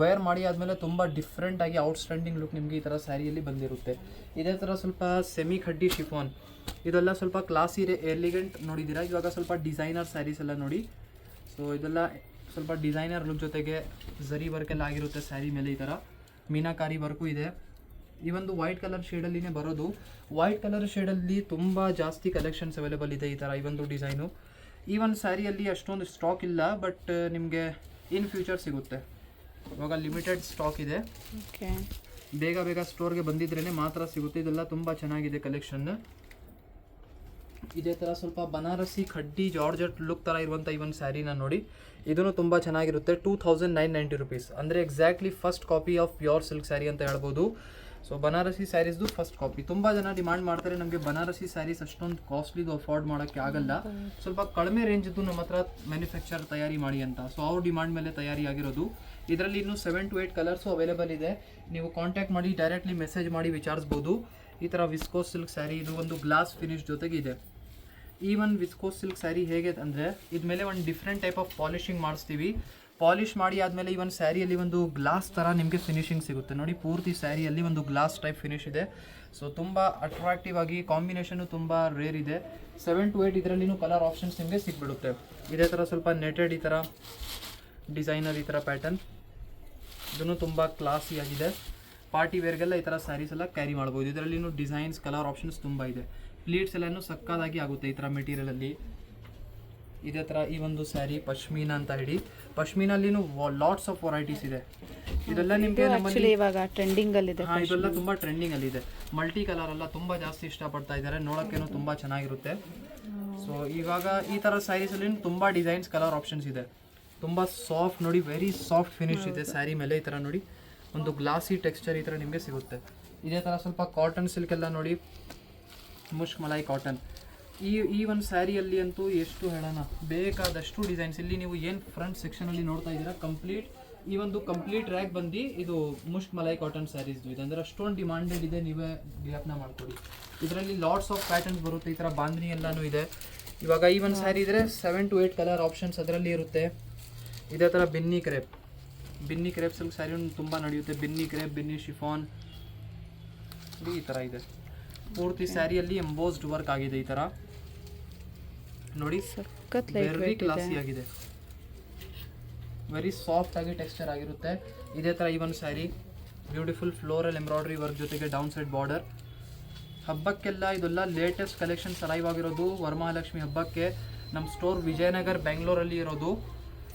S2: ವೇರ್ ಮಾಡಿ ಆದಮೇಲೆ ತುಂಬ ಡಿಫ್ರೆಂಟಾಗಿ ಔಟ್ಸ್ಟ್ಯಾಂಡಿಂಗ್ ಲುಕ್ ನಿಮಗೆ ಈ ಥರ ಸ್ಯಾರಿಯಲ್ಲಿ ಬಂದಿರುತ್ತೆ. ಇದೇ ಥರ ಸ್ವಲ್ಪ ಸೆಮಿ ಖಡ್ಡಿ ಶಿಫಾನ್, ಇದೆಲ್ಲ ಸ್ವಲ್ಪ ಕ್ಲಾಸಿ ಎಲಿಗೆಂಟ್ ನೋಡಿದ್ದೀರಾ. ಇವಾಗ ಸ್ವಲ್ಪ ಡಿಸೈನರ್ ಸ್ಯಾರೀಸ್ ಎಲ್ಲ ನೋಡಿ. ಸೊ ಇದೆಲ್ಲ ಸ್ವಲ್ಪ ಡಿಸೈನರ್ ಲುಕ್ ಜೊತೆಗೆ ಝರಿ ವರ್ಕ್ ಎಲ್ಲ ಆಗಿರುತ್ತೆ ಸ್ಯಾರಿ ಮೇಲೆ. ಈ ಥರ ಮೀನಾಕಾರಿ ವರ್ಕು ಇದೆ. ಈ ಒಂದು ವೈಟ್ ಕಲರ್ ಶೇಡಲ್ಲಿನೇ ಬರೋದು. ವೈಟ್ ಕಲರ್ ಶೇಡಲ್ಲಿ ತುಂಬ ಜಾಸ್ತಿ ಕಲೆಕ್ಷನ್ಸ್ ಅವೈಲೇಬಲ್ ಇದೆ ಈ ಥರ ಈ ಒಂದು ಡಿಸೈನು. ಈ ಒಂದು ಸ್ಯಾರಿಯಲ್ಲಿ ಅಷ್ಟೊಂದು ಸ್ಟಾಕ್ ಇಲ್ಲ, ಬಟ್ ನಿಮಗೆ ಇನ್ ಫ್ಯೂಚರ್ ಸಿಗುತ್ತೆ. ಇವಾಗ ಲಿಮಿಟೆಡ್ ಸ್ಟಾಕ್ ಇದೆ, ಬೇಗ ಬೇಗ ಸ್ಟೋರ್ಗೆ ಬಂದಿದ್ರೇ ಮಾತ್ರ ಸಿಗುತ್ತೆ. ಇದೆಲ್ಲ ತುಂಬ ಚೆನ್ನಾಗಿದೆ ಕಲೆಕ್ಷನ್. ಇದೇ ಥರ ಸ್ವಲ್ಪ ಬನಾರಸಿ ಖಡ್ಡಿ ಜಾರ್ಜೆಟ್ ಲುಕ್ ಥರ ಇರುವಂಥ ಈ ಒಂದು ಸ್ಯಾರಿನ ನೋಡಿ, ಇದನ್ನು ತುಂಬ ಚೆನ್ನಾಗಿರುತ್ತೆ. 2990 ರುಪೀಸ್, ಅಂದರೆ exactly first copy of pure silk saree ಅಂತ ಹೇಳ್ಬೋದು. ಸೊ ಬನಾರಸಿ ಸ್ಯಾರೀಸ್ದು ಫಸ್ಟ್ ಕಾಪಿ. ತುಂಬ ಜನ ಡಿಮಾಂಡ್ ಮಾಡ್ತಾರೆ, ನಮಗೆ ಬನಾರಸಿ ಸ್ಯಾರೀಸ್ ಅಷ್ಟೊಂದು ಕಾಸ್ಟ್ಲಿದು ಅಫೋರ್ಡ್ ಮಾಡೋಕ್ಕೆ ಆಗಲ್ಲ, ಸ್ವಲ್ಪ ಕಡಿಮೆ ರೇಂಜ್ದು ನಮ್ಮ ಹತ್ರ ಮ್ಯಾನುಫ್ಯಾಕ್ಚರ್ ತಯಾರಿ ಮಾಡಿ ಅಂತ. ಸೊ ಅವ್ರ ಡಿಮಾಂಡ್ ಮೇಲೆ ತಯಾರಿ ಆಗಿರೋದು. ಇದರಲ್ಲಿ ಇನ್ನೂ 7 to 8 ಕಲರ್ಸು ಅವೈಲೇಬಲ್ ಇದೆ. ನೀವು ಕಾಂಟ್ಯಾಕ್ಟ್ ಮಾಡಿ, ಡೈರೆಕ್ಟ್ಲಿ ಮೆಸೇಜ್ ಮಾಡಿ ವಿಚಾರಿಸ್ಬೋದು. ಈ ಥರ ವಿಸ್ಕೋಸ್ ಸಿಲ್ಕ್ ಸ್ಯಾರಿ, ಇದು ಒಂದು ಗ್ಲಾಸ್ ಫಿನಿಶ್ ಜೊತೆಗೆ ಇದೆ. ಈ ಒಂದು ವಿಸ್ಕೋಸ್ ಸಿಲ್ಕ್ ಸ್ಯಾರಿ ಹೇಗೆ ಅಂದರೆ, ಇದ್ಮೇಲೆ ಒಂದು ಡಿಫ್ರೆಂಟ್ ಟೈಪ್ ಆಫ್ ಪಾಲಿಶಿಂಗ್ ಮಾಡಿಸ್ತೀವಿ. ಪಾಲಿಶ್ ಮಾಡಿ ಆದಮೇಲೆ ಈ ಒಂದು ಸ್ಯಾರಿಯಲ್ಲಿ ಒಂದು ಗ್ಲಾಸ್ ಥರ ನಿಮಗೆ ಫಿನಿಶಿಂಗ್ ಸಿಗುತ್ತೆ ನೋಡಿ. ಪೂರ್ತಿ ಸ್ಯಾರಿಯಲ್ಲಿ ಒಂದು ಗ್ಲಾಸ್ ಟೈಪ್ ಫಿನಿಶ್ ಇದೆ. ಸೊ ತುಂಬ ಅಟ್ರಾಕ್ಟಿವ್ ಆಗಿ, ಕಾಂಬಿನೇಷನ್ನು ತುಂಬ ರೇರ್ ಇದೆ. 7 to 8 ಇದರಲ್ಲಿನೂ ಕಲರ್ ಆಪ್ಷನ್ಸ್ ನಿಮಗೆ ಸಿಗ್ಬಿಡುತ್ತೆ. ಇದೇ ಥರ ಸ್ವಲ್ಪ ನೆಟೆಡ್ ಈ ಥರ ಡಿಸೈನರ್ ಈ ಥರ ಪ್ಯಾಟರ್ನ್, ಇದನ್ನು ತುಂಬ ಕ್ಲಾಸಿ ಆಗಿದೆ. ಪಾರ್ಟಿ ವೇರ್ಗೆಲ್ಲ ಈ ಥರ ಸ್ಯಾರೀಸ್ ಎಲ್ಲ ಕ್ಯಾರಿ ಮಾಡ್ಬೋದು. ಇದರಲ್ಲಿನೂ ಡಿಸೈನ್ಸ್, ಕಲರ್ ಆಪ್ಷನ್ಸ್ ತುಂಬ ಇದೆ. ಪ್ಲೀಟ್ಸ್ ಎಲ್ಲನೂ ಸಕ್ಕದಾಗಿ ಆಗುತ್ತೆ ಈ ಥರ ಮೆಟೀರಿಯಲಲ್ಲಿ. ಇದೇ ಥರ ಈ ಒಂದು ಸ್ಯಾರಿ ಪಶ್ಮೀನಾ ಅಂತ ಹೇಳಿ, ಪಶ್ಮೀನಲ್ಲಿನೂ ಲಾಟ್ಸ್ ಆಫ್ ವೆರೈಟೀಸ್ ಇದೆ. ಇದೆಲ್ಲ ನಿಮಗೆ
S1: ಇವಾಗ ಟ್ರೆಂಡಿಂಗ್ ಅಲ್ಲಿ ಇದೆ.
S2: ಇದೆಲ್ಲ ತುಂಬ ಟ್ರೆಂಡಿಂಗ್ ಅಲ್ಲಿ ಇದೆ. ಮಲ್ಟಿ ಕಲರ್ ಎಲ್ಲ ತುಂಬ ಜಾಸ್ತಿ ಇಷ್ಟಪಡ್ತಾ ಇದ್ದಾರೆ, ನೋಡೋಕ್ಕೇನು ತುಂಬ ಚೆನ್ನಾಗಿರುತ್ತೆ. ಸೊ ಇವಾಗ ಈ ಥರ ಸ್ಯಾರೀಸಲ್ಲಿ ತುಂಬ ಡಿಸೈನ್ಸ್, ಕಲರ್ ಆಪ್ಷನ್ಸ್ ಇದೆ. ತುಂಬ ಸಾಫ್ಟ್ ನೋಡಿ, ವೆರಿ ಸಾಫ್ಟ್ ಫಿನಿಶ್ ಇದೆ ಸ್ಯಾರಿ ಮೇಲೆ. ಈ ಥರ ನೋಡಿ ಒಂದು ಗ್ಲಾಸಿ ಟೆಕ್ಸ್ಚರ್ ಈ ಥರ ನಿಮಗೆ ಸಿಗುತ್ತೆ. ಇದೇ ಥರ ಸ್ವಲ್ಪ ಕಾಟನ್ ಸಿಲ್ಕ್ ಎಲ್ಲ ನೋಡಿ, ಮುಷ್ಕ್ ಮಲೈ ಕಾಟನ್. ಈ ಒಂದು ಸ್ಯಾರಿಯಲ್ಲಿ ಅಂತೂ ಎಷ್ಟು ಹೇಳೋಣ, ಬೇಕಾದಷ್ಟು ಡಿಸೈನ್ಸ್. ಇಲ್ಲಿ ನೀವು ಏನು ಫ್ರಂಟ್ ಸೆಕ್ಷನಲ್ಲಿ ನೋಡ್ತಾ ಇದ್ದೀರಾ, ಈ ಒಂದು ಕಂಪ್ಲೀಟ್ ರ್ಯಾಕ್ ಬಂದು ಇದು ಮುಷ್ಕ್ ಮಲೈ ಕಾಟನ್ ಸ್ಯಾರೀಸ್ದು ಇದೆ. ಅಂದರೆ ಅಷ್ಟೊಂದು ಡಿಮಾಂಡೆಡ್ ಇದೆ, ನೀವೇ ಜ್ಞಾಪನ ಮಾಡ್ಕೊಡಿ. ಇದರಲ್ಲಿ ಲಾಟ್ಸ್ ಆಫ್ ಪ್ಯಾಟರ್ನ್ಸ್ ಬರುತ್ತೆ. ಈ ಥರ ಬಾಂಧನಿ ಎಲ್ಲನೂ ಇದೆ. ಇವಾಗ ಈ ಒಂದು ಸ್ಯಾರಿ ಇದ್ದರೆ 7 to 8 ಕಲರ್ ಆಪ್ಷನ್ಸ್ ಅದರಲ್ಲಿ ಇರುತ್ತೆ. ಇದೇ ಥರ ಬಿನ್ನಿ ಕ್ರೇಪ್ ಸಿಲ್ಕ್ ಸ್ಯಾರಿ ತುಂಬ ನಡೆಯುತ್ತೆ. ಬಿನ್ನಿ ಕ್ರೇಪ್, ಬಿನ್ನಿ ಶಿಫಾನ್ ಈ ಥರ ಇದೆ. ಪೂರ್ತಿ ಸ್ಯಾರಿಯಲ್ಲಿ ಎಂಬೋಸ್ಡ್ ವರ್ಕ್ ಆಗಿದೆ ಈ ಥರ ನೋಡಿ, ವೆರಿ ಕ್ಲಾಸಿ ಆಗಿದೆ, ವೆರಿ ಸಾಫ್ಟ್ ಆಗಿ ಟೆಕ್ಸ್ಚರ್ ಆಗಿರುತ್ತೆ. ಇದೇ ಥರ ಈ ಒಂದು sari beautiful floral embroidery work ಜೊತೆಗೆ ಡೌನ್ ಸೈಡ್ ಬಾರ್ಡರ್. ಹಬ್ಬಕ್ಕೆಲ್ಲ ಇದೆಲ್ಲ ಲೇಟೆಸ್ಟ್ ಕಲೆಕ್ಷನ್ಸ್ ಅರೈವ್ ಆಗಿರೋದು. ವರಮಹಾಲಕ್ಷ್ಮಿ ಹಬ್ಬಕ್ಕೆ ನಮ್ಮ ಸ್ಟೋರ್ ವಿಜಯನಗರ್ ಬೆಂಗಳೂರಲ್ಲಿ ಇರೋದು.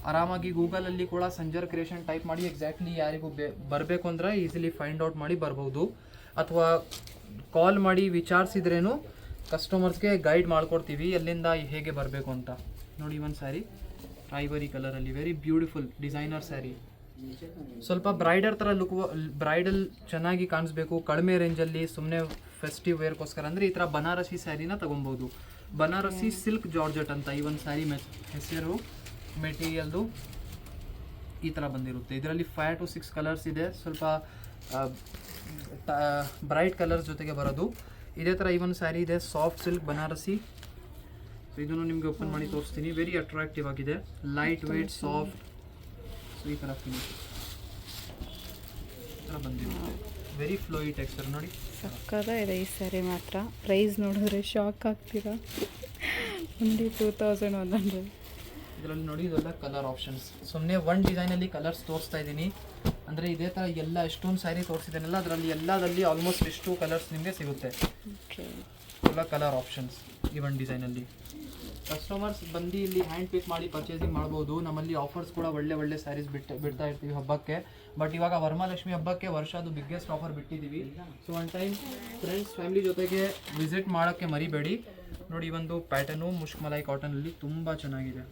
S2: ಆರಾಮಾಗಿ ಗೂಗಲಲ್ಲಿ ಕೂಡ ಸಂಜರ್ ಕ್ರಿಯೇಷನ್ ಟೈಪ್ ಮಾಡಿ ಎಕ್ಸಾಕ್ಟ್ಲಿ ಯಾರಿಗೂ ಬರಬೇಕು ಅಂದರೆ ಈಸಿಲಿ ಫೈಂಡ್ ಔಟ್ ಮಾಡಿ ಬರ್ಬೋದು. ಅಥವಾ ಕಾಲ್ ಮಾಡಿ ವಿಚಾರಿಸಿದ್ರೇನು ಕಸ್ಟಮರ್ಸ್ಗೆ ಗೈಡ್ ಮಾಡ್ಕೊಡ್ತೀವಿ ಎಲ್ಲಿಂದ ಹೇಗೆ ಬರಬೇಕು ಅಂತ. ನೋಡಿ ಒಂದು ಸ್ಯಾರಿ ಐವರಿ ಕಲರಲ್ಲಿ, ವೆರಿ ಬ್ಯೂಟಿಫುಲ್ ಡಿಸೈನರ್ ಸ್ಯಾರಿ. ಸ್ವಲ್ಪ ಬ್ರೈಡರ್ ಥರ ಬ್ರೈಡಲ್ ಚೆನ್ನಾಗಿ ಕಾಣಿಸ್ಬೇಕು ಕಡಿಮೆ ರೇಂಜಲ್ಲಿ, ಸುಮ್ಮನೆ ಫೆಸ್ಟಿವ್ ವೇರ್ಗೋಸ್ಕರ ಅಂದರೆ ಈ ಥರ ಬನಾರಸಿ ಸ್ಯಾರಿನ ತೊಗೊಬೋದು. ಬನಾರಸಿ ಸಿಲ್ಕ್ ಜಾರ್ಜೆಟ್ ಅಂತ ಈ ಒಂದು ಸ್ಯಾರಿ ಹೆಸರು. ಮೆಟೀರಿಯಲ್ದು ಈ ಥರ ಬಂದಿರುತ್ತೆ. ಇದರಲ್ಲಿ 5 to 6 ಕಲರ್ಸ್ ಇದೆ. ಸ್ವಲ್ಪ ಬ್ರೈಟ್ ಕಲರ್ಸ್ ಜೊತೆಗೆ ಬರೋದು. ಇದೇ ಥರ ಈ ಒಂದು ಸ್ಯಾರಿ ಇದೆ, ಸಾಫ್ಟ್ ಸಿಲ್ಕ್ ಬನಾರಸಿ. ಸೊ ಇದನ್ನು ನಿಮಗೆ ಓಪನ್ ಮಾಡಿ ತೋರಿಸ್ತೀನಿ. ವೆರಿ ಅಟ್ರಾಕ್ಟಿವ್ ಆಗಿದೆ, ಲೈಟ್ ವೇಟ್, ಸಾಫ್ಟ್. ಸೊ ಈ ಥರ ಫಿನಿಶ್ ಈ ಥರ ಬಂದಿರುತ್ತೆ. ವೆರಿ ಫ್ಲೋಯಿ ಟೆಕ್ಸ್ಚರ್ ನೋಡಿ,
S1: ಸಕ್ಕದ ಇದೆ ಈ ಸ್ಯಾರಿ ಮಾತ್ರ. ಪ್ರೈಸ್ ನೋಡಿದ್ರೆ ಶಾಕ್ ಆಗ್ತೀರಾ. only 2100.
S2: ಇದರಲ್ಲಿ ನೋಡಿ ಇದೆಲ್ಲ ಕಲರ್ ಆಪ್ಷನ್ಸ್. ಸುಮ್ಮನೆ ಒಂದು ಡಿಸೈನಲ್ಲಿ ಕಲರ್ಸ್ ತೋರಿಸ್ತಾ ಇದ್ದೀನಿ. ಅಂದರೆ ಇದೇ ಥರ ಎಲ್ಲ ಎಷ್ಟೊಂದು ಸ್ಯಾರಿ ತೋರಿಸಿದ್ದೇನಲ್ಲ ಅದರಲ್ಲಿ ಎಲ್ಲದಲ್ಲಿ ಆಲ್ಮೋಸ್ಟ್ ಇಷ್ಟು ಕಲರ್ಸ್ ನಿಮಗೆ ಸಿಗುತ್ತೆ. ಎಲ್ಲ ಕಲರ್ ಆಪ್ಷನ್ಸ್ ಈವನ್ ಡಿಸೈನಲ್ಲಿ. ಕಸ್ಟಮರ್ಸ್ ಬಂದು ಇಲ್ಲಿ ಹ್ಯಾಂಡ್ ಪಿಕ್ ಮಾಡಿ ಪರ್ಚೇಸಿಂಗ್ ಮಾಡ್ಬೋದು. ನಮ್ಮಲ್ಲಿ ಆಫರ್ಸ್ ಕೂಡ ಒಳ್ಳೆ ಸ್ಯಾರೀಸ್ ಬಿಡ್ತಾ ಇರ್ತೀವಿ ಹಬ್ಬಕ್ಕೆ. ಬಟ್ ಇವಾಗ ವರಮಹಾಲಕ್ಷ್ಮಿ ಹಬ್ಬಕ್ಕೆ ವರ್ಷದ್ದು ಬಿಗ್ಗೆಸ್ಟ್ ಆಫರ್ ಬಿಟ್ಟಿದ್ದೀವಿ. So one time friends family ಜೊತೆಗೆ ವಿಸಿಟ್ ಮಾಡೋಕ್ಕೆ ಮರಿಬೇಡಿ. ನೋಡಿ ಒಂದು ಪ್ಯಾಟರ್ನು ಮುಷ್ಕ್ ಮಲೈ ಕಾಟನಲ್ಲಿ ತುಂಬ ಚೆನ್ನಾಗಿದೆ.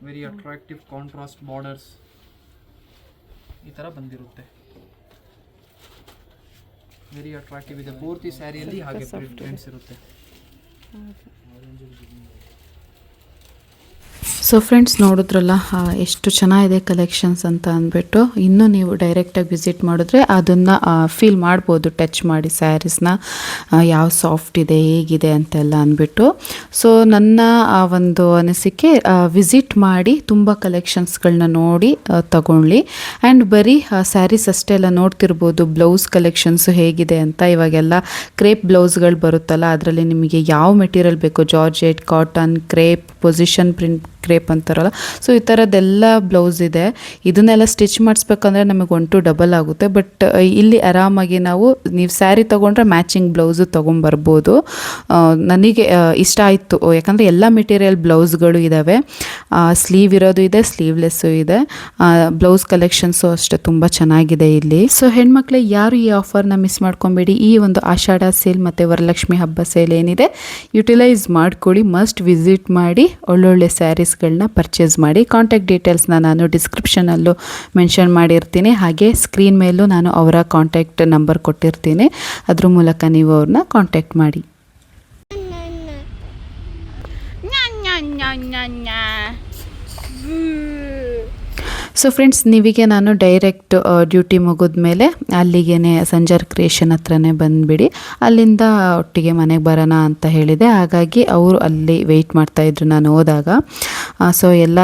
S2: ವೆರಿ ಅಟ್ರಾಕ್ಟಿವ್ ಕಾಂಟ್ರಾಸ್ಟ್ ಬಾರ್ಡರ್ಸ್ ಈ ಥರ ಬಂದಿರುತ್ತೆ. ವೆರಿ ಅಟ್ರಾಕ್ಟಿವ್ ಇದೆ. ಪೂರ್ತಿ ಸ್ಯಾರಿಯಲ್ಲಿ ಹಾಗೆ ಪ್ರಿಂಟ್ಸ್ ಇರುತ್ತೆ.
S1: ಸೊ ಫ್ರೆಂಡ್ಸ್ ನೋಡಿದ್ರಲ್ಲ ಎಷ್ಟು ಚೆನ್ನಾಗಿದೆ ಕಲೆಕ್ಷನ್ಸ್ ಅಂತ ಅಂದ್ಬಿಟ್ಟು. ಇನ್ನೂ ನೀವು ಡೈರೆಕ್ಟಾಗಿ ವಿಸಿಟ್ ಮಾಡಿದ್ರೆ ಅದನ್ನು ಫೀಲ್ ಮಾಡ್ಬೋದು, ಟಚ್ ಮಾಡಿ ಸ್ಯಾರೀಸ್ನ ಯಾವ ಸಾಫ್ಟ್ ಇದೆ ಹೇಗಿದೆ ಅಂತೆಲ್ಲ ಅಂದ್ಬಿಟ್ಟು. ಸೊ ನನ್ನ ಒಂದು ಅನಿಸಿಕೆ ವಿಸಿಟ್ ಮಾಡಿ ತುಂಬ ಕಲೆಕ್ಷನ್ಸ್ಗಳನ್ನ ನೋಡಿ ತಗೊಳ್ಳಿ. ಆ್ಯಂಡ್ ಬರೀ ಸ್ಯಾರೀಸ್ ಅಷ್ಟೇ ಎಲ್ಲ ನೋಡ್ತಿರ್ಬೋದು, ಬ್ಲೌಸ್ ಕಲೆಕ್ಷನ್ಸು ಹೇಗಿದೆ ಅಂತ. ಇವಾಗೆಲ್ಲ ಕ್ರೇಪ್ ಬ್ಲೌಸ್ಗಳು ಬರುತ್ತಲ್ಲ, ಅದರಲ್ಲಿ ನಿಮಗೆ ಯಾವ ಮೆಟೀರಿಯಲ್ ಬೇಕು, georgette, cotton, crepe, position print crepe ಅಂತಾರಲ್ಲ, ಸೊ ಈ ಥರದ್ದೆಲ್ಲ ಬ್ಲೌಸ್ ಇದೆ. ಇದನ್ನೆಲ್ಲ ಸ್ಟಿಚ್ ಮಾಡಿಸ್ಬೇಕಂದ್ರೆ ನಮಗೆ 1 to 2 ಆಗುತ್ತೆ. ಬಟ್ ಇಲ್ಲಿ ಆರಾಮಾಗಿ ನೀವು ಸ್ಯಾರಿ ತೊಗೊಂಡ್ರೆ ಮ್ಯಾಚಿಂಗ್ ಬ್ಲೌಸು ತೊಗೊಂಬರ್ಬೋದು. ನನಗೆ ಇಷ್ಟ ಆಯಿತು, ಯಾಕಂದರೆ ಎಲ್ಲ ಮೆಟೀರಿಯಲ್ ಬ್ಲೌಸ್ಗಳು ಇದ್ದಾವೆ. ಸ್ಲೀವ್ ಇರೋದು ಇದೆ, ಸ್ಲೀವ್ಲೆಸ್ಸು ಇದೆ. ಬ್ಲೌಸ್ ಕಲೆಕ್ಷನ್ಸು ಅಷ್ಟೇ ತುಂಬ ಚೆನ್ನಾಗಿದೆ ಇಲ್ಲಿ. ಸೊ ಹೆಣ್ಮಕ್ಳು ಯಾರು ಈ ಆಫರ್ನ ಮಿಸ್ ಮಾಡ್ಕೊಬೇಡಿ. ಈ ಒಂದು ಆಷಾಢ ಸೇಲ್ ಮತ್ತು ವರಲಕ್ಷ್ಮಿ ಹಬ್ಬ ಸೇಲ್ ಏನಿದೆ ಯುಟಿಲೈಸ್ ಮಾಡ್ಕೊಳ್ಳಿ. ಮಸ್ಟ್ ವಿಸಿಟ್ ಮಾಡಿ ಒಳ್ಳೊಳ್ಳೆ ಸ್ಯಾರೀಸ್ಗಳನ್ನ ಪರ್ಚೇಸ್ ಮಾಡಿ. ಕಾಂಟ್ಯಾಕ್ಟ್ ಡೀಟೇಲ್ಸ್ನ ನಾನು ಡಿಸ್ಕ್ರಿಪ್ಷನಲ್ಲೂ ಮೆನ್ಷನ್ ಮಾಡಿರ್ತೀನಿ. ಹಾಗೆ ಸ್ಕ್ರೀನ್ ಮೇಲೂ ನಾನು ಅವರ ಕಾಂಟ್ಯಾಕ್ಟ್ ನಂಬರ್ ಕೊಟ್ಟಿರ್ತೀನಿ. ಅದ್ರ ಮೂಲಕ ನೀವು ಅವ್ರನ್ನ ಕಾಂಟ್ಯಾಕ್ಟ್ ಮಾಡಿ. ಸೊ ಫ್ರೆಂಡ್ಸ್, ನೀವಿಗೆ ನಾನು ಡೈರೆಕ್ಟ್ ಡ್ಯೂಟಿ ಮುಗಿದ ಮೇಲೆ ಅಲ್ಲಿಗೆ ಸಂಜಾರ್ ಕ್ರಿಯೇಷನ್ ಹತ್ರನೇ ಬಂದುಬಿಡಿ. ಅಲ್ಲಿಂದ ಒಟ್ಟಿಗೆ ಮನೆಗೆ ಬರೋಣ ಅಂತ ಹೇಳಿದೆ. ಹಾಗಾಗಿ ಅವರು ಅಲ್ಲಿ ವೆಯ್ಟ್ ಮಾಡ್ತಾಯಿದ್ರು ನಾನು ಹೋದಾಗ. ಸೊ ಎಲ್ಲ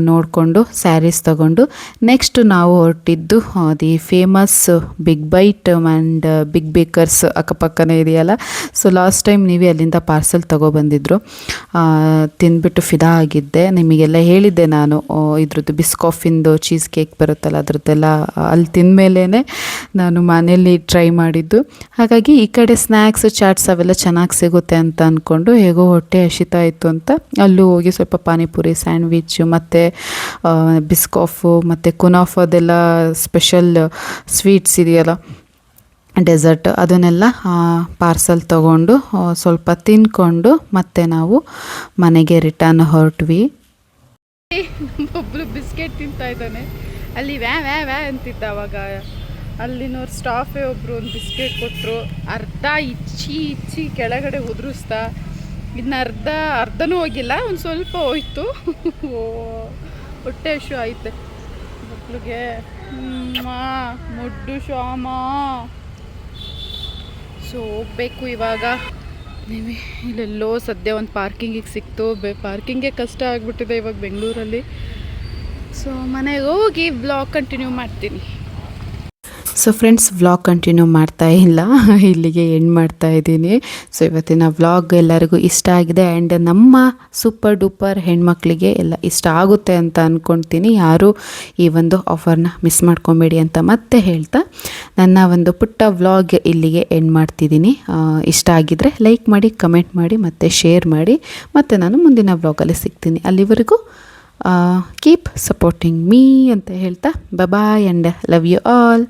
S1: ನೋಡಿಕೊಂಡು ಸ್ಯಾರೀಸ್ ತೊಗೊಂಡು ನೆಕ್ಸ್ಟ್ ನಾವು ಹೊರಟಿದ್ದು the famous Big Bite and Big Bakers ಅಕ್ಕಪಕ್ಕನೇ ಇದೆಯಲ್ಲ. ಸೊ ಲಾಸ್ಟ್ ಟೈಮ್ ನೀವೇ ಅಲ್ಲಿಂದ ಪಾರ್ಸೆಲ್ ತೊಗೊಬಂದಿದ್ರು. ತಿಂದ್ಬಿಟ್ಟು ಫಿದಾ ಆಗಿದ್ದೆ. ನಿಮಗೆಲ್ಲ ಹೇಳಿದ್ದೆ ನಾನು, ಇದ್ರದ್ದು ಬಿಸ್ಕಾಫಿಂದು ಚೀಸ್ ಕೇಕ್ ಬರುತ್ತಲ್ಲ ಅದರದ್ದೆಲ್ಲ ಅಲ್ಲಿ ತಿಂದಮೇಲೇ ನಾನು ಮನೇಲಿ ಟ್ರೈ ಮಾಡಿದ್ದು. ಹಾಗಾಗಿ ಈ ಕಡೆ ಸ್ನ್ಯಾಕ್ಸ್, ಚಾಟ್ಸ್ ಅವೆಲ್ಲ ಚೆನ್ನಾಗಿ ಸಿಗುತ್ತೆ ಅಂತ ಅಂದ್ಕೊಂಡು ಹೇಗೋ ಹೊಟ್ಟೆ ಹಸಿತಾ ಇತ್ತು ಅಂತ ಅಲ್ಲೂ ಹೋಗಿ ಸ್ವಲ್ಪ ಪಾನಿಪುರಿ, ಸ್ಯಾಂಡ್ವಿಚ್ ಮತ್ತು ಬಿಸ್ಕಾಫು ಮತ್ತು ಕುನಾಫದೆಲ್ಲ ಸ್ಪೆಷಲ್ ಸ್ವೀಟ್ಸ್ ಇದೆಯಲ್ಲ, ಡೆಸರ್ಟ್, ಅದನ್ನೆಲ್ಲ ಪಾರ್ಸಲ್ ತೊಗೊಂಡು ಸ್ವಲ್ಪ ತಿಂದ್ಕೊಂಡು ಮತ್ತೆ ನಾವು ಮನೆಗೆ ರಿಟರ್ನ್ ಹೊರಟ್ವಿ.
S3: ಒಬ್ಬರು ಬಿಸ್ಕೆಟ್ ತಿಂತಾ ಇದ್ದಾನೆ, ಅಲ್ಲಿ ವ್ಯಾ ವ್ಯಾ ವ್ಯಾ ಅಂತಿದ್ದ. ಅವಾಗ ಅಲ್ಲಿನವ್ರು ಸ್ಟಾಫೇ ಒಬ್ಬರು ಒಂದು ಬಿಸ್ಕೆಟ್ ಕೊಟ್ಟರು. ಅರ್ಧ ಇಚ್ಚಿ ಕೆಳಗಡೆ ಉದುರಿಸ್ತಾ, ಇನ್ನು ಅರ್ಧನೂ ಹೋಗಿಲ್ಲ, ಒಂದು ಸ್ವಲ್ಪ ಹೋಯ್ತು. ಹೊಟ್ಟೆ ಹಶು ಆಯ್ತು ಮಕ್ಳಿಗೆ. ಮುಡ್ಡು ಶ್ಯಾಮ. ಸೊ ಹೋಗ್ಬೇಕು ಇವಾಗ. ನೀವು ಇಲ್ಲೆಲ್ಲೋ ಸದ್ಯ ಒಂದು ಪಾರ್ಕಿಂಗಿಗೆ ಸಿಕ್ತು. ಪಾರ್ಕಿಂಗೇ ಕಷ್ಟ ಆಗಿಬಿಟ್ಟಿದೆ ಇವಾಗ ಬೆಂಗಳೂರಲ್ಲಿ. ಸೊ ಮನೆಗೆ ಹೋಗಿ ಬ್ಲಾಗ್ ಕಂಟಿನ್ಯೂ ಮಾಡ್ತೀನಿ.
S1: ಸೊ ಫ್ರೆಂಡ್ಸ್, ವ್ಲಾಗ್ ಕಂಟಿನ್ಯೂ ಮಾಡ್ತಾ ಇಲ್ಲ, ಇಲ್ಲಿಗೆ ಎಂಡ್ ಮಾಡ್ತಾ ಇದ್ದೀನಿ. ಸೊ ಇವತ್ತಿನ ವ್ಲಾಗ್ ಎಲ್ಲರಿಗೂ ಇಷ್ಟ ಆಗಿದೆ. ಆ್ಯಂಡ್ ನಮ್ಮ ಸೂಪರ್ ಡೂಪರ್ ಹೆಣ್ಮಕ್ಳಿಗೆ ಎಲ್ಲ ಇಷ್ಟ ಆಗುತ್ತೆ ಅಂತ ಅಂದ್ಕೊಳ್ತೀನಿ. ಯಾರೂ ಈ ಒಂದು ಆಫರ್ನ ಮಿಸ್ ಮಾಡ್ಕೊಬೇಡಿ ಅಂತ ಮತ್ತೆ ಹೇಳ್ತಾ ನನ್ನ ಒಂದು ಪುಟ್ಟ ವ್ಲಾಗ್ ಇಲ್ಲಿಗೆ ಎಂಡ್ ಮಾಡ್ತಿದ್ದೀನಿ. ಇಷ್ಟ ಆಗಿದ್ದರೆ ಲೈಕ್ ಮಾಡಿ, ಕಮೆಂಟ್ ಮಾಡಿ ಮತ್ತು ಶೇರ್ ಮಾಡಿ. ಮತ್ತು ನಾನು ಮುಂದಿನ ವ್ಲಾಗಲ್ಲಿ ಸಿಗ್ತೀನಿ. ಅಲ್ಲಿವರೆಗೂ ಕೀಪ್ ಸಪೋರ್ಟಿಂಗ್ ಮೀ ಅಂತ ಹೇಳ್ತಾ boy and love you all.